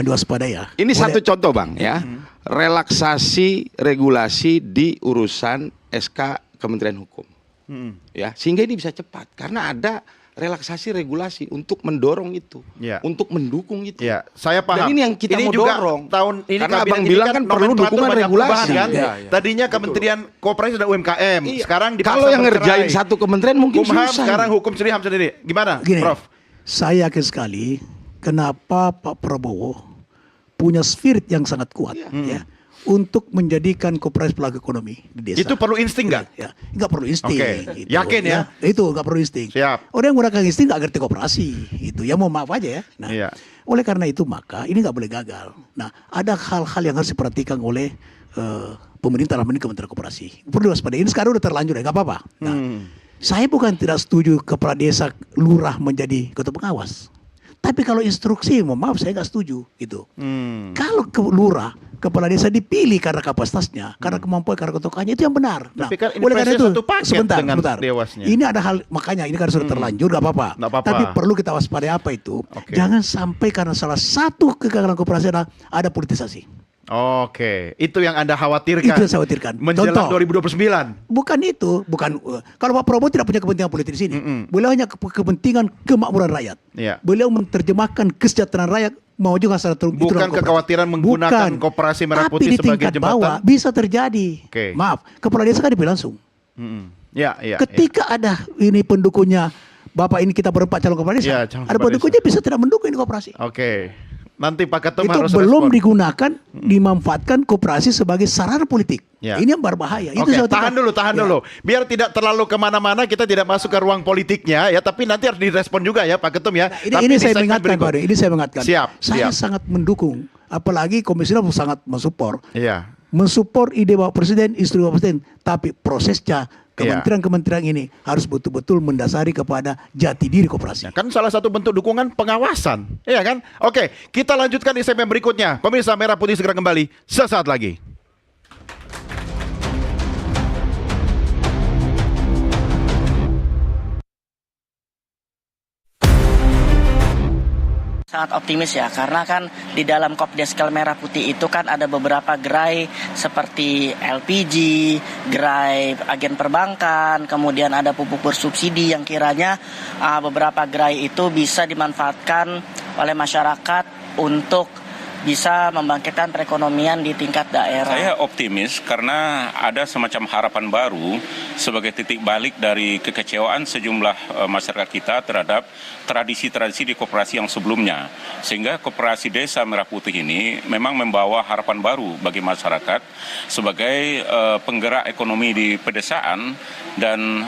diwaspadai ya. Ini satu contoh, Bang, ya. Relaksasi regulasi di urusan SK Kementerian Hukum. Ya, sehingga ini bisa cepat karena ada relaksasi regulasi untuk mendorong itu, Ya. untuk mendukung itu. Ya, saya paham. Dan ini yang kita mau juga dorong. Tahun ini Karena kabinet Abang ini bilang kan perlu nomenklatur dukungan banyak regulasi. perubahan, kan? Iya, Tadinya Kementerian Koperasi dan UMKM. Iya. Sekarang dipaksa Kalau yang bercerai. ngerjain satu kementerian mungkin Kumham, susah. sekarang hukum sendiri, HAM sendiri. Gimana, Gini, Prof? saya yakin sekali kenapa Pak Prabowo punya spirit yang sangat kuat ya untuk menjadikan koperasi pelaku ekonomi di desa. Itu perlu insting nggak? Ya, nggak perlu insting. Oke. Gitu. Yakin ya? Itu nggak perlu insting. Siap. Orang yang menggunakan insting nggak ngerti koperasi. Itu ya mau maaf aja ya. Nah, Iya. oleh karena itu maka ini nggak boleh gagal. Nah, ada hal-hal yang harus diperhatikan oleh pemerintah dalam ini Kementerian Koperasi. Perlu waspada. Ini sekarang udah terlanjur ya, nggak apa-apa. Nah, saya bukan tidak setuju kepala desa lurah menjadi ketua pengawas. Tapi kalau instruksi, mohon maaf saya nggak setuju gitu. Kalau lurah, kepala desa dipilih karena kapasitasnya, karena kemampuan, karena ketukannya itu yang benar. Tapi kan ini oleh karena presnya itu, satu paket sebentar. dewasnya. Ini ada hal, makanya ini kan sudah terlanjur, nggak apa-apa. Nggak apa-apa. Tapi perlu kita waspadai apa itu. Oke. Jangan sampai karena salah satu kegagalan koperasi ada politisasi. Oke, itu yang Anda khawatirkan. Itu yang saya khawatirkan. Menjelang Contoh. 2029. Bukan itu, kalau Pak Prabowo tidak punya kepentingan politik di sini. Beliau hanya kepentingan kemakmuran rakyat. Iya. Beliau menerjemahkan kesejahteraan rakyat mau juga secara Bukan kekhawatiran menggunakan Koperasi Merah Putih tapi di sebagai tingkat jembatan. bawah bisa terjadi. Oke. Maaf, kepala desa kan dipilih langsung. Ya, ya. Ketika ada ini pendukungnya, Bapak ini kita berempat calon kepala desa. Iya, calon Ada kepala pendukungnya bisa tidak mendukung ini koperasi. Oke. Nanti Pak Ketum Itu harus belum respon. digunakan, dimanfaatkan koperasi sebagai sarana politik. Ya. Ini yang berbahaya. Itu Oke, saya tahan katakan. dulu. Biar tidak terlalu kemana-mana, kita tidak masuk ke ruang politiknya ya. Tapi nanti harus direspon juga ya Pak Ketum ya. Nah, Tapi ini di saya segmen mengingatkan berikut. Pak. Ini saya mengingatkan. Siap, Saya siap. sangat mendukung. Apalagi komisioner sangat mensupport. Iya. Mensupport ide Bapak Presiden, istri Bapak Presiden. Tapi prosesnya kementerian-kementerian ini harus betul-betul mendasari kepada jati diri koperasi. Kan salah satu bentuk dukungan pengawasan, iya kan? Oke, kita lanjutkan di segmen berikutnya. Pemirsa Merah Putih segera kembali sesaat lagi. Sangat optimis ya, karena kan di dalam Kopdeskel Merah Putih itu kan ada beberapa gerai seperti LPG, gerai agen perbankan, kemudian ada pupuk bersubsidi yang kiranya beberapa gerai itu bisa dimanfaatkan oleh masyarakat untuk bisa membangkitkan perekonomian di tingkat daerah. Saya optimis karena ada semacam harapan baru sebagai titik balik dari kekecewaan sejumlah masyarakat kita terhadap tradisi-tradisi di koperasi yang sebelumnya. Sehingga Koperasi Desa Merah Putih ini memang membawa harapan baru bagi masyarakat sebagai penggerak ekonomi di pedesaan dan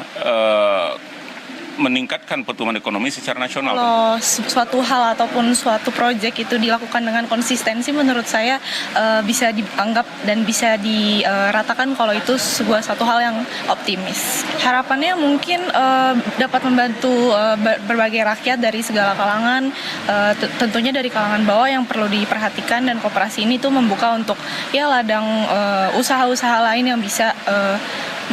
meningkatkan pertumbuhan ekonomi secara nasional. Kalau suatu hal ataupun suatu proyek itu dilakukan dengan konsistensi, menurut saya bisa dianggap dan bisa diratakan kalau itu satu hal yang optimis. Harapannya mungkin dapat membantu berbagai rakyat dari segala kalangan, tentunya dari kalangan bawah yang perlu diperhatikan, dan koperasi ini tuh membuka untuk ya ladang usaha-usaha lain yang bisa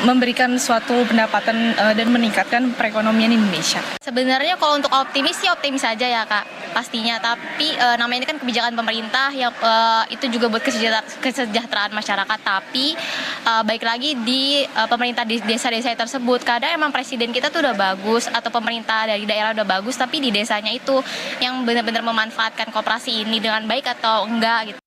memberikan suatu pendapatan dan meningkatkan perekonomian Indonesia. Sebenarnya kalau untuk optimis sih optimis aja ya Kak, pastinya. Tapi namanya ini kan kebijakan pemerintah yang itu juga buat kesejahteraan masyarakat. Tapi baik lagi di pemerintah di desa-desa tersebut, kadang emang presiden kita tuh udah bagus atau pemerintah dari daerah udah bagus, tapi di desanya itu yang benar-benar memanfaatkan koperasi ini dengan baik atau enggak gitu.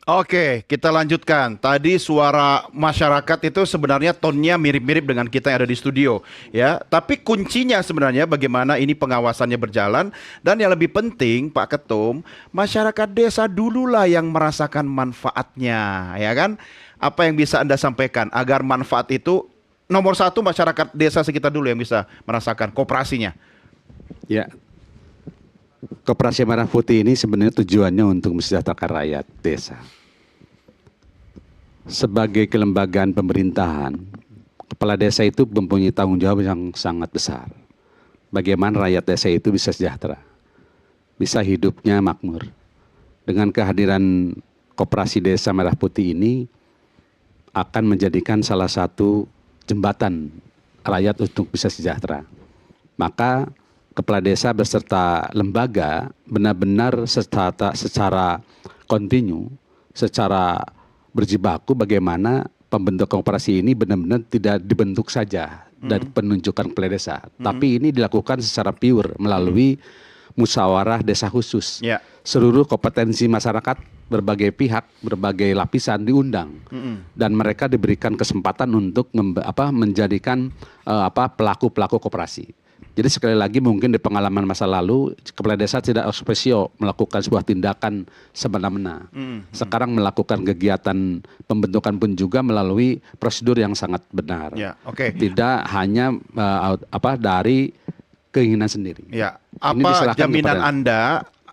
Oke, kita lanjutkan. Tadi suara masyarakat itu sebenarnya tonnya mirip-mirip dengan kita yang ada di studio, ya. Tapi kuncinya sebenarnya bagaimana ini pengawasannya berjalan, dan yang lebih penting, Pak Ketum, masyarakat desa dululah yang merasakan manfaatnya, ya kan? Apa yang bisa Anda sampaikan agar manfaat itu nomor satu masyarakat desa sekitar dulu yang bisa merasakan koperasinya? Ya, Koperasi Merah Putih ini sebenarnya tujuannya untuk mensejahterakan rakyat desa. Sebagai kelembagaan pemerintahan, kepala desa itu mempunyai tanggung jawab yang sangat besar. Bagaimana rakyat desa itu bisa sejahtera, bisa hidupnya makmur. Dengan kehadiran Koperasi Desa Merah Putih ini akan menjadikan salah satu jembatan rakyat untuk bisa sejahtera. Maka kepala desa beserta lembaga benar-benar secara kontinu, secara berjibaku bagaimana pembentukan koperasi ini benar-benar tidak dibentuk saja dari penunjukan kepala desa, tapi ini dilakukan secara pure melalui musyawarah desa khusus. Ya. Seluruh kompetensi masyarakat, berbagai pihak, berbagai lapisan diundang, dan mereka diberikan kesempatan untuk menjadikan pelaku-pelaku koperasi. Jadi sekali lagi mungkin di pengalaman masa lalu kepala desa tidak spesio melakukan sebuah tindakan semena-mena. Sekarang melakukan kegiatan pembentukan pun juga melalui prosedur yang sangat benar. Ya, oke. Tidak hanya dari keinginan sendiri. Ya, Ini apa diserahkan jaminan kepada- Anda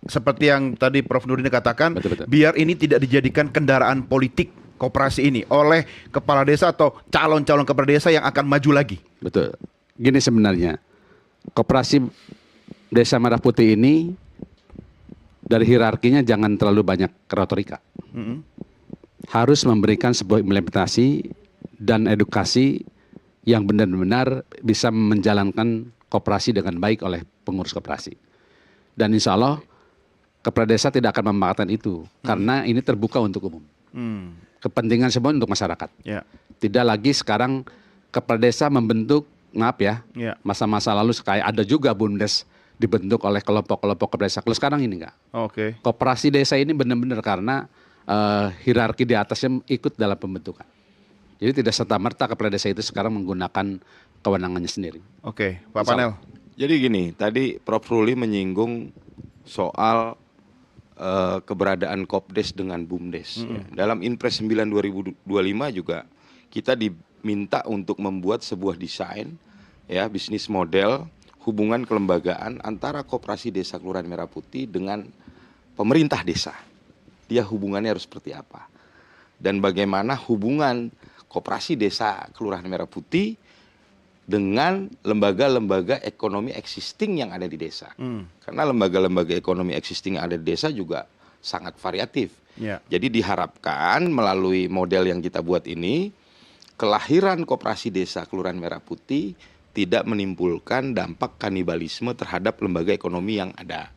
seperti yang tadi Prof Nurdin katakan, Betul. biar ini tidak dijadikan kendaraan politik koperasi ini oleh kepala desa atau calon-calon kepala desa yang akan maju lagi? Betul. Gini sebenarnya, Koperasi Desa Merah Putih ini dari hierarkinya jangan terlalu banyak retorika. Harus memberikan sebuah implementasi dan edukasi yang benar-benar bisa menjalankan koperasi dengan baik oleh pengurus koperasi. Dan insya Allah kepala desa tidak akan memanfaatkan itu karena ini terbuka untuk umum. Kepentingan semua untuk masyarakat. Ya. Tidak lagi sekarang kepala desa membentuk, maaf ya, masa-masa lalu kayak ada juga BUMDes dibentuk oleh kelompok-kelompok kepala desa. Kalau sekarang ini enggak. Oke. Koperasi desa ini benar-benar karena hierarki di atasnya ikut dalam pembentukan. Jadi tidak serta-merta kepala desa itu sekarang menggunakan kewenangannya sendiri. Oke, Pak Panel. Jadi gini, tadi Prof Ruli menyinggung soal keberadaan Kopdes dengan BUMDes. Ya. Dalam Inpres 9 2025 juga kita diminta untuk membuat sebuah desain, ya, bisnis model hubungan kelembagaan antara Koperasi Desa Kelurahan Merah Putih dengan pemerintah desa. Dia hubungannya harus seperti apa? Dan bagaimana hubungan Koperasi Desa Kelurahan Merah Putih dengan lembaga-lembaga ekonomi existing yang ada di desa. Karena lembaga-lembaga ekonomi existing yang ada di desa juga sangat variatif. Ya. Jadi diharapkan melalui model yang kita buat ini, kelahiran Koperasi Desa Kelurahan Merah Putih tidak menimbulkan dampak kanibalisme terhadap lembaga ekonomi yang ada.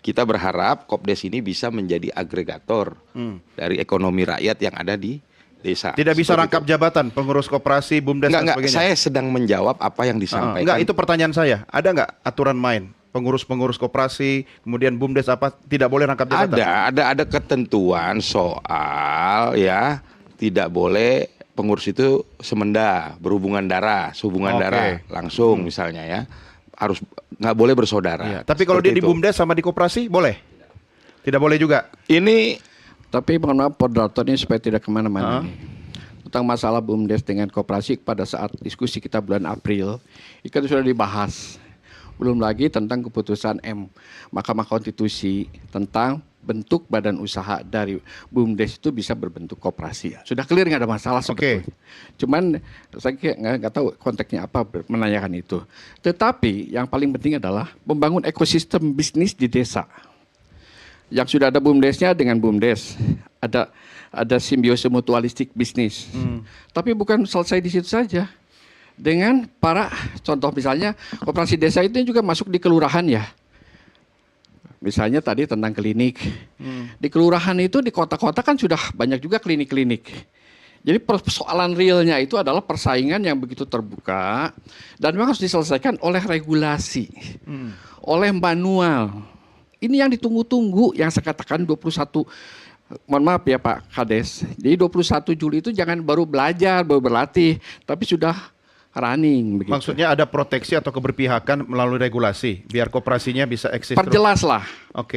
Kita berharap Kopdes ini bisa menjadi agregator dari ekonomi rakyat yang ada di desa. Tidak bisa Seperti rangkap jabatan pengurus koperasi, BUMDes dan Enggak, sebagainya. saya sedang menjawab apa yang disampaikan. Enggak, itu pertanyaan saya. Ada nggak aturan main? Pengurus-pengurus koperasi, kemudian BUMDes apa tidak boleh rangkap jabatan? Ada ketentuan soal ya tidak boleh pengurus itu semenda, berhubungan darah, sehubungan darah langsung misalnya ya. Harus nggak boleh bersaudara. Iya, tapi kalau dia di BUMDes sama di koperasi boleh? Tidak boleh juga. Ini Tapi mohon maaf moderator ini supaya tidak kemana-mana nih. Tentang masalah BUMDes dengan koperasi pada saat diskusi kita bulan April, itu kan sudah dibahas. Belum lagi tentang keputusan Mahkamah Konstitusi tentang bentuk badan usaha dari BUMDes itu bisa berbentuk koperasi. Sudah clear, nggak ada masalah sebetulnya. Cuman saya nggak tahu konteksnya apa menanyakan itu. Tetapi yang paling penting adalah membangun ekosistem bisnis di desa. Yang sudah ada BUMDesnya dengan BUMDes, ada simbiosis mutualistik bisnis. Tapi bukan selesai di situ saja. Dengan para contoh misalnya koperasi desa itu juga masuk di kelurahan ya. Misalnya tadi tentang klinik. Di kelurahan itu di kota-kota kan sudah banyak juga klinik-klinik. Jadi persoalan realnya itu adalah persaingan yang begitu terbuka dan memang harus diselesaikan oleh regulasi, oleh manual. Ini yang ditunggu-tunggu, yang saya katakan 21, mohon maaf ya Pak Kades, jadi 21 Juli itu jangan baru belajar, baru berlatih, tapi sudah running. Begitu. Maksudnya ada proteksi atau keberpihakan melalui regulasi, biar koperasinya bisa eksis. Perjelaslah,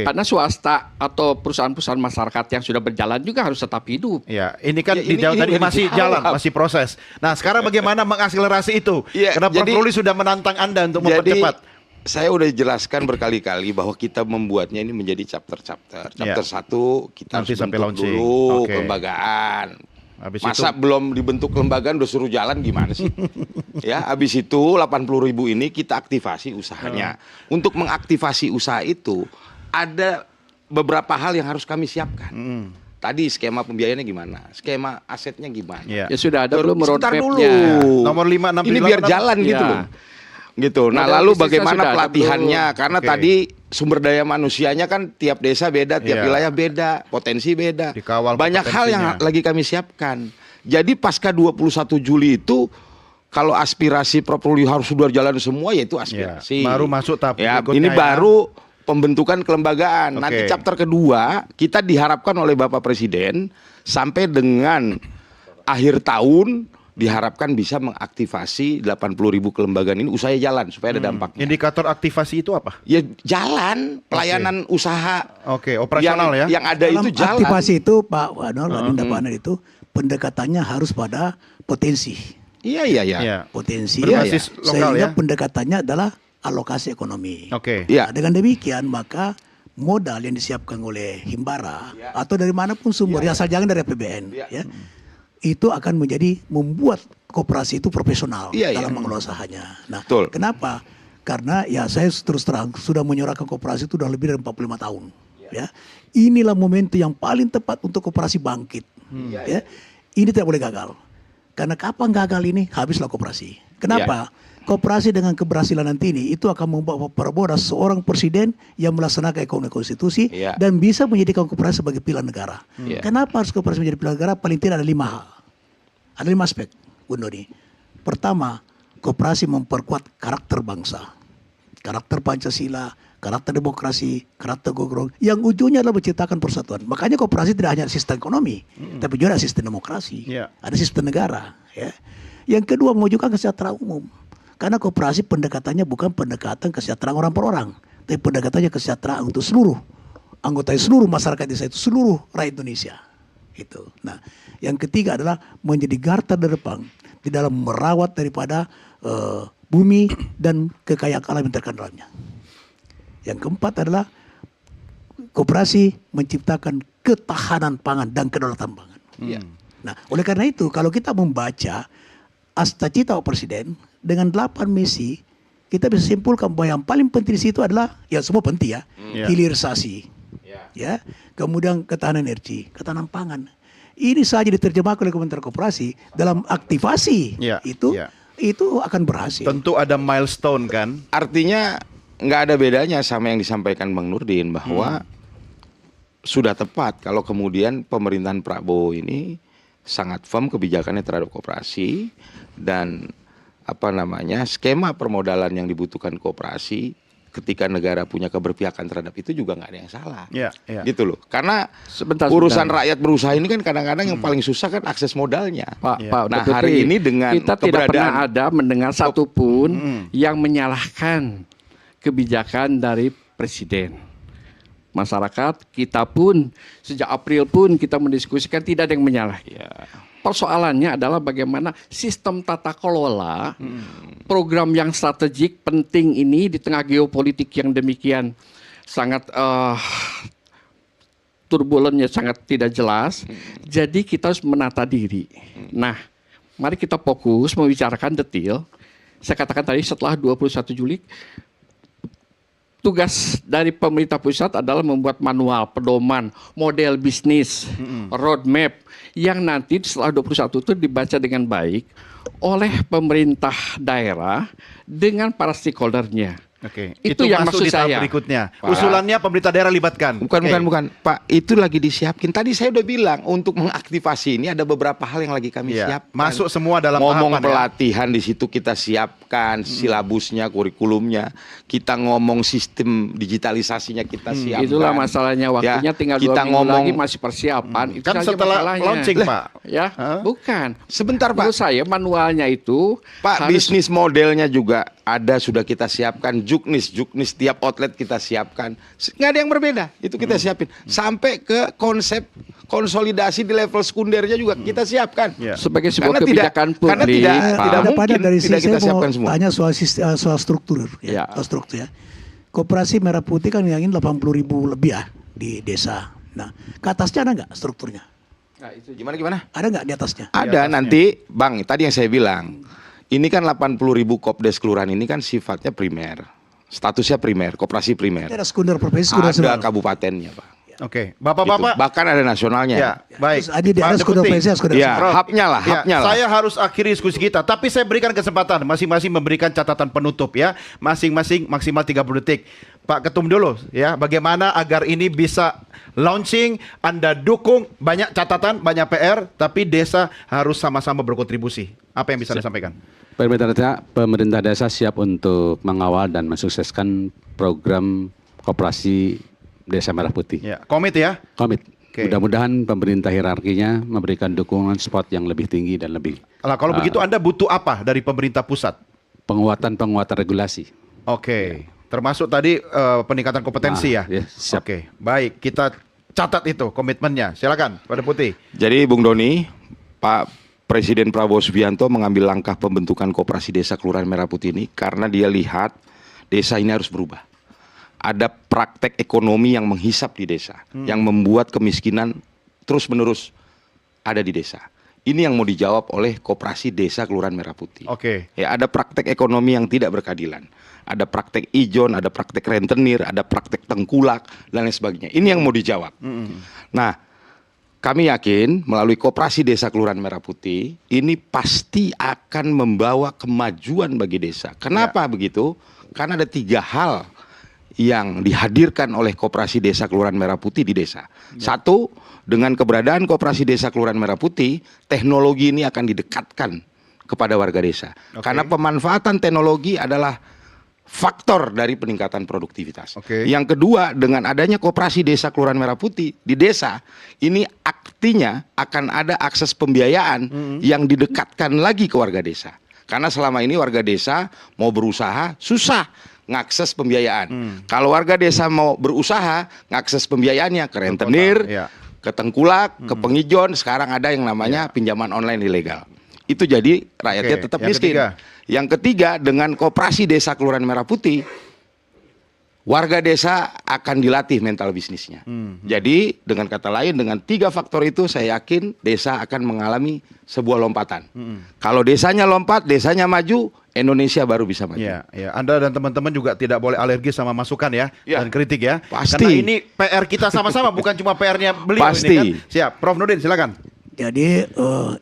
karena swasta atau perusahaan-perusahaan masyarakat yang sudah berjalan juga harus tetap hidup. Ya, ini kan tadi masih jalan, masih proses. Nah, sekarang bagaimana mengakselerasi itu? Karena Prof Ruli sudah menantang Anda untuk mempercepat. Saya udah jelaskan berkali-kali bahwa kita membuatnya ini menjadi chapter-chapter. Chapter 1 kita nanti harus sampai bentuk launching dulu kelembagaan. Masa belum dibentuk kelembagaan udah suruh jalan gimana sih? Ya, habis itu 80.000 ini kita aktifasi usahanya. Untuk mengaktifasi usaha itu ada beberapa hal yang harus kami siapkan. Tadi skema pembiayaannya gimana? Skema asetnya gimana? Ya sudah ada belum Sebentar roadmap-nya. dulu. Nomor 5, 6, Ini biar jalan gitu loh. Gitu. Nah, lalu bagaimana pelatihannya? Karena tadi sumber daya manusianya kan tiap desa beda, tiap wilayah beda, potensi beda. Banyak hal yang lagi kami siapkan. Jadi pasca 21 Juli itu kalau aspirasi Prof Ruli harus sudah jalan semua, yaitu aspirasi. Baru masuk tahap ini baru pembentukan kelembagaan. Nanti chapter kedua kita diharapkan oleh Bapak Presiden sampai dengan akhir tahun diharapkan bisa mengaktifasi 80.000 kelembagaan ini usahanya jalan supaya ada dampaknya. Indikator aktivasi itu apa? Ya jalan, pelayanan usaha. Oke, operasional yang ada Dalam itu jalan. aktivasi itu Pak Wanol, itu pendekatannya harus pada potensi. Iya. Potensi. Berbasis lokal Sehingga ya. pendekatannya adalah alokasi ekonomi. Oke. Iya. Nah, dengan demikian maka modal yang disiapkan oleh Himbara atau dari manapun sumbernya, asal jangan dari APBN, ya, itu akan membuat koperasi itu profesional dalam mengelola usahanya. Nah, kenapa? Karena ya saya terus terang sudah menyuarakan koperasi itu sudah lebih dari 45 tahun. Ya, inilah momentum yang paling tepat untuk koperasi bangkit. Ya, ini tidak boleh gagal. Karena kapan gagal ini habislah koperasi. Kenapa? Koperasi dengan keberhasilan nanti ini itu akan membawa Prabowo seorang presiden yang melaksanakan ekonomi konstitusi dan bisa menjadikan koperasi sebagai pilar negara. Kenapa harus koperasi menjadi pilar negara? Paling tidak ada 5 hal. Ada 5 aspek, Bung Doni. Pertama, koperasi memperkuat karakter bangsa. Karakter Pancasila, karakter demokrasi, karakter gotong, yang ujungnya adalah menciptakan persatuan. Makanya koperasi tidak hanya sistem ekonomi, tapi juga ada sistem demokrasi, ada sistem negara. Ya. Yang kedua, mewujudkan kesejahteraan umum. Karena koperasi pendekatannya bukan pendekatan kesejahteraan orang per orang, tapi pendekatannya kesejahteraan untuk seluruh anggota, seluruh masyarakat desa itu, seluruh rakyat Indonesia. Itu. Nah, yang ketiga adalah menjadi garda terdepan di dalam merawat daripada bumi dan kekayaan alam yang terkandung dalamnya. Yang keempat adalah koperasi menciptakan ketahanan pangan dan kedaulatan pangan. Nah, oleh karena itu kalau kita membaca Astacita Presiden dengan 8 misi, kita bisa simpulkan bahwa yang paling penting di situ adalah, ya semua penting ya, hilirisasi, ya, kemudian ketahanan energi, ketahanan pangan. Ini saja diterjemahkan oleh Kementerian Koperasi dalam aktivasi itu akan berhasil. Tentu ada milestone kan. Artinya nggak ada bedanya sama yang disampaikan Bang Nurdin bahwa sudah tepat kalau kemudian pemerintahan Prabowo ini sangat firm kebijakannya terhadap koperasi dan skema permodalan yang dibutuhkan koperasi ketika negara punya keberpihakan terhadap itu juga nggak ada yang salah, gitu loh. Karena urusan rakyat berusaha ini kan kadang-kadang yang paling susah kan akses modalnya. Pak, nah hari ini dengan kita tidak pernah ada mendengar satupun yang menyalahkan kebijakan dari presiden. Masyarakat kita pun sejak April pun kita mendiskusikan tidak ada yang menyalahkan. Persoalannya adalah bagaimana sistem tata kelola program yang strategik penting ini di tengah geopolitik yang demikian sangat turbulennya, sangat tidak jelas. Jadi kita harus menata diri. Nah, mari kita fokus membicarakan detail. Saya katakan tadi setelah 21 Juli tugas dari pemerintah pusat adalah membuat manual, pedoman, model bisnis, roadmap yang nanti setelah 21 itu dibaca dengan baik oleh pemerintah daerah dengan para stakeholdernya. Oke, itu yang masuk maksud di tahap saya. berikutnya. Usulannya pemerintah daerah libatkan. Bukan, Pak. Itu lagi disiapkan. Tadi saya udah bilang untuk mengaktifasi ini ada beberapa hal yang lagi kami siapkan. Masuk semua dalam ngomong tahapan, pelatihan di situ kita siapkan, silabusnya, kurikulumnya. Kita ngomong sistem digitalisasinya kita siapkan. Itulah masalahnya, waktunya tinggal 2 minggu lagi masih persiapan. Itu kan saja setelah masalahnya. launching, Pak. Ya, bukan. Sebentar, Pak. Menurut saya manualnya itu Pak, bisnis modelnya juga ada, sudah kita siapkan. Juknis tiap outlet kita siapkan. Nggak ada yang berbeda, itu kita siapin. Sampai ke konsep konsolidasi di level sekundernya juga kita siapkan. Sebagai sebuah Karena kebijakan publik. Karena tidak mungkin dari tidak kita siapkan semua. Tanya soal struktur, soal struktur ya. Koperasi Merah Putih kan yang ini 80.000 lebih ya di desa. Nah, ke atasnya ada nggak strukturnya? Nah, itu gimana? Ada nggak di atasnya? Ada nanti, Bang. Tadi yang saya bilang, ini kan 80.000 kopdes kelurahan ini kan sifatnya primer, statusnya primer, koperasi primer. Ada sekunder provinsi, ada kabupatennya, Pak. Oke, Bapak-bapak. Gitu. Bahkan ada nasionalnya. Ya, baik. Ada sekunder provinsi, hubnya lah. Saya harus akhiri diskusi kita, tapi saya berikan kesempatan masing-masing memberikan catatan penutup ya, masing-masing maksimal 30 detik. Pak Ketum dulu ya, bagaimana agar ini bisa launching, Anda dukung, banyak catatan, banyak PR, tapi desa harus sama-sama berkontribusi. Apa yang bisa disampaikan? Pemerintah desa siap untuk mengawal dan mensukseskan program koperasi Desa Merah Putih. Komit ya? Komit. Mudah-mudahan pemerintah hierarkinya memberikan dukungan support yang lebih tinggi dan lebih. Kalau begitu Anda butuh apa dari pemerintah pusat? Penguatan regulasi. Termasuk tadi peningkatan kompetensi ya. Siap. Baik, kita catat itu komitmennya. Silakan, Pak Deputi. Jadi Bung Doni, Pak Presiden Prabowo Subianto mengambil langkah pembentukan Koperasi Desa Kelurahan Merah Putih ini karena dia lihat desa ini harus berubah. Ada praktek ekonomi yang menghisap di desa, yang membuat kemiskinan terus-menerus ada di desa. Ini yang mau dijawab oleh Koperasi Desa Kelurahan Merah Putih. Ya, ada praktek ekonomi yang tidak berkeadilan. Ada praktek ijon, ada praktek rentenir, ada praktek tengkulak, dan lain sebagainya. Ini yang mau dijawab. Nah, kami yakin melalui Koperasi Desa Kelurahan Merah Putih, ini pasti akan membawa kemajuan bagi desa. Kenapa begitu? Karena ada 3 hal yang dihadirkan oleh Koperasi Desa Kelurahan Merah Putih di desa. Satu, dengan keberadaan Koperasi Desa Kelurahan Merah Putih, teknologi ini akan didekatkan kepada warga desa. Karena pemanfaatan teknologi adalah faktor dari peningkatan produktivitas. Yang kedua, dengan adanya Koperasi Desa Kelurahan Merah Putih di desa, ini artinya akan ada akses pembiayaan yang didekatkan lagi ke warga desa. Karena selama ini warga desa mau berusaha susah ngakses pembiayaan. Kalau warga desa mau berusaha, ngakses pembiayaannya ke rentenir, ke tengkulak, ke pengijon, sekarang ada yang namanya pinjaman online ilegal. Itu jadi rakyatnya tetap miskin. Yang ketiga, dengan Koperasi Desa Kelurahan Merah Putih, warga desa akan dilatih mental bisnisnya. Jadi dengan kata lain, dengan 3 faktor itu saya yakin desa akan mengalami sebuah lompatan. Kalau desanya lompat, desanya maju, Indonesia baru bisa maju. Anda dan teman-teman juga tidak boleh alergi sama masukan dan kritik ya. Pasti. Karena ini PR kita sama-sama, bukan cuma PR-nya beliau. Pasti. Ini kan. Siap, Prof Nurdin silakan. Jadi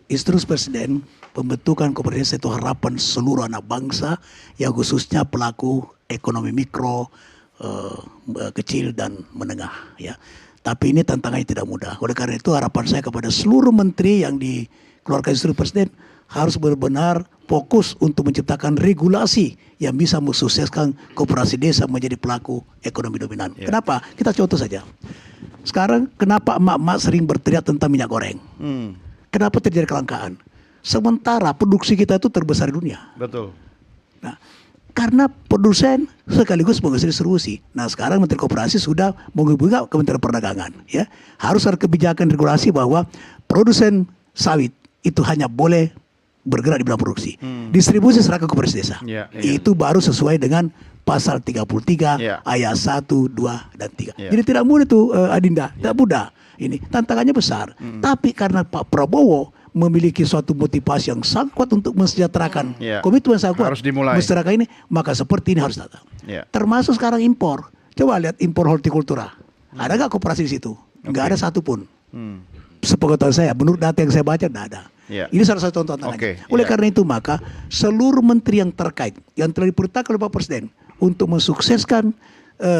instruksi Presiden pembentukan Koperasi itu harapan seluruh anak bangsa yang khususnya pelaku ekonomi mikro, kecil dan menengah ya. Tapi ini tantangannya tidak mudah. Oleh karena itu harapan saya kepada seluruh menteri yang dikeluarkan instruksi Presiden harus benar-benar fokus untuk menciptakan regulasi yang bisa mensukseskan Koperasi Desa menjadi pelaku ekonomi dominan. Kenapa? Kita contoh saja. Sekarang kenapa emak-emak sering berteriak tentang minyak goreng? Kenapa terjadi kelangkaan? Sementara produksi kita itu terbesar di dunia. Betul. Nah, karena produsen sekaligus pengusaha distribusi. Nah, sekarang Menteri Koperasi sudah menghubungi Kementerian Perdagangan, ya. Harus ada kebijakan regulasi bahwa produsen sawit itu hanya boleh bergerak di bidang produksi. Distribusi serahkan ke Koperasi Desa. Itu baru sesuai dengan pasal 33 ayat 1, 2 dan 3. Jadi tidak mudah itu Adinda, tidak mudah. Ini tantangannya besar. Tapi karena Pak Prabowo memiliki suatu motivasi yang sangat kuat untuk mensejahterakan, komitmen sangat kuat masyarakat ini, maka seperti ini harus datang. Termasuk sekarang impor. Coba lihat impor hortikultura. Ada nggak koperasi di situ? Nggak ada satupun. Sepengetahuan saya, menurut data yang saya baca, tidak ada. Ini salah satu contoh tantangannya. Oleh karena itu maka seluruh menteri yang terkait yang telah diperintahkan oleh Pak Presiden untuk mensukseskan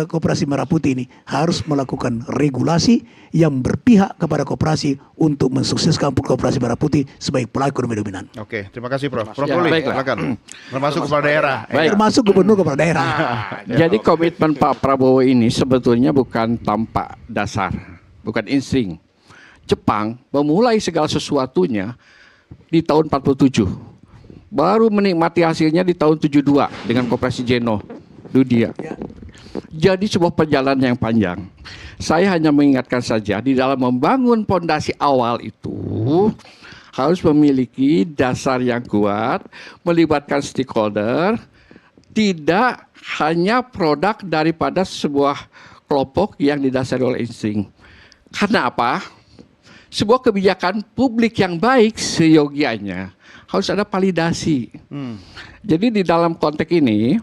Koperasi Merah Putih ini harus melakukan regulasi yang berpihak kepada koperasi untuk mensukseskan Koperasi Merah Putih sebagai pelaku ekonomi dominan. Terima kasih Prof. Prof Ruli, silakan. Termasuk kepala daerah. Termasuk gubernur kepala daerah. Jadi komitmen Pak Prabowo ini sebetulnya bukan tanpa dasar, bukan insting. Jepang memulai segala sesuatunya di tahun 47. Baru menikmati hasilnya di tahun 72 dengan Koperasi Jeno Dudia. Jadi sebuah perjalanan yang panjang. Saya hanya mengingatkan saja di dalam membangun fondasi awal itu harus memiliki dasar yang kuat, melibatkan stakeholder, tidak hanya produk daripada sebuah kelompok yang didasari oleh insting. Karena apa? Sebuah kebijakan publik yang baik seyogianya harus ada validasi. Jadi di dalam konteks ini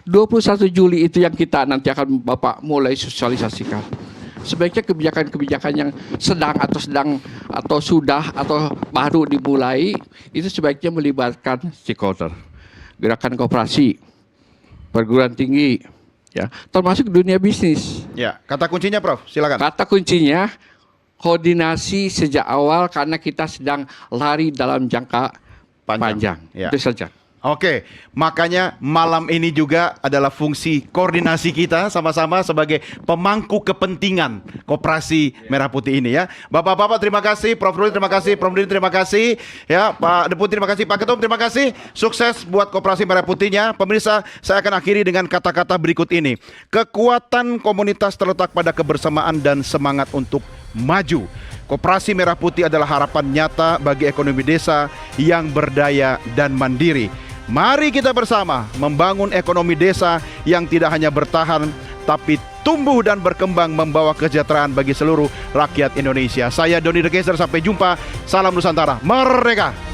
21 Juli itu yang kita nanti akan Bapak mulai sosialisasikan. Sebaiknya kebijakan-kebijakan yang sedang atau sudah atau baru dimulai itu sebaiknya melibatkan stakeholder, gerakan koperasi, perguruan tinggi, ya, termasuk dunia bisnis. Kata kuncinya Prof, silakan. Kata kuncinya koordinasi sejak awal karena kita sedang lari dalam jangka panjang. Itu saja. Oke, makanya malam ini juga adalah fungsi koordinasi kita sama-sama sebagai pemangku kepentingan Koperasi Merah Putih ini ya. Bapak-bapak terima kasih, Prof. Rudi terima kasih, Prof. Dini terima kasih, ya Pak Deputi terima kasih, Pak Ketum terima kasih. Sukses buat Koperasi Merah Putihnya. Pemirsa, saya akan akhiri dengan kata-kata berikut ini. Kekuatan komunitas terletak pada kebersamaan dan semangat untuk maju. Koperasi Merah Putih adalah harapan nyata bagi ekonomi desa yang berdaya dan mandiri. Mari kita bersama membangun ekonomi desa yang tidak hanya bertahan, tapi tumbuh dan berkembang membawa kesejahteraan bagi seluruh rakyat Indonesia. Saya Doni The Kaiser, sampai jumpa. Salam Nusantara, merdeka!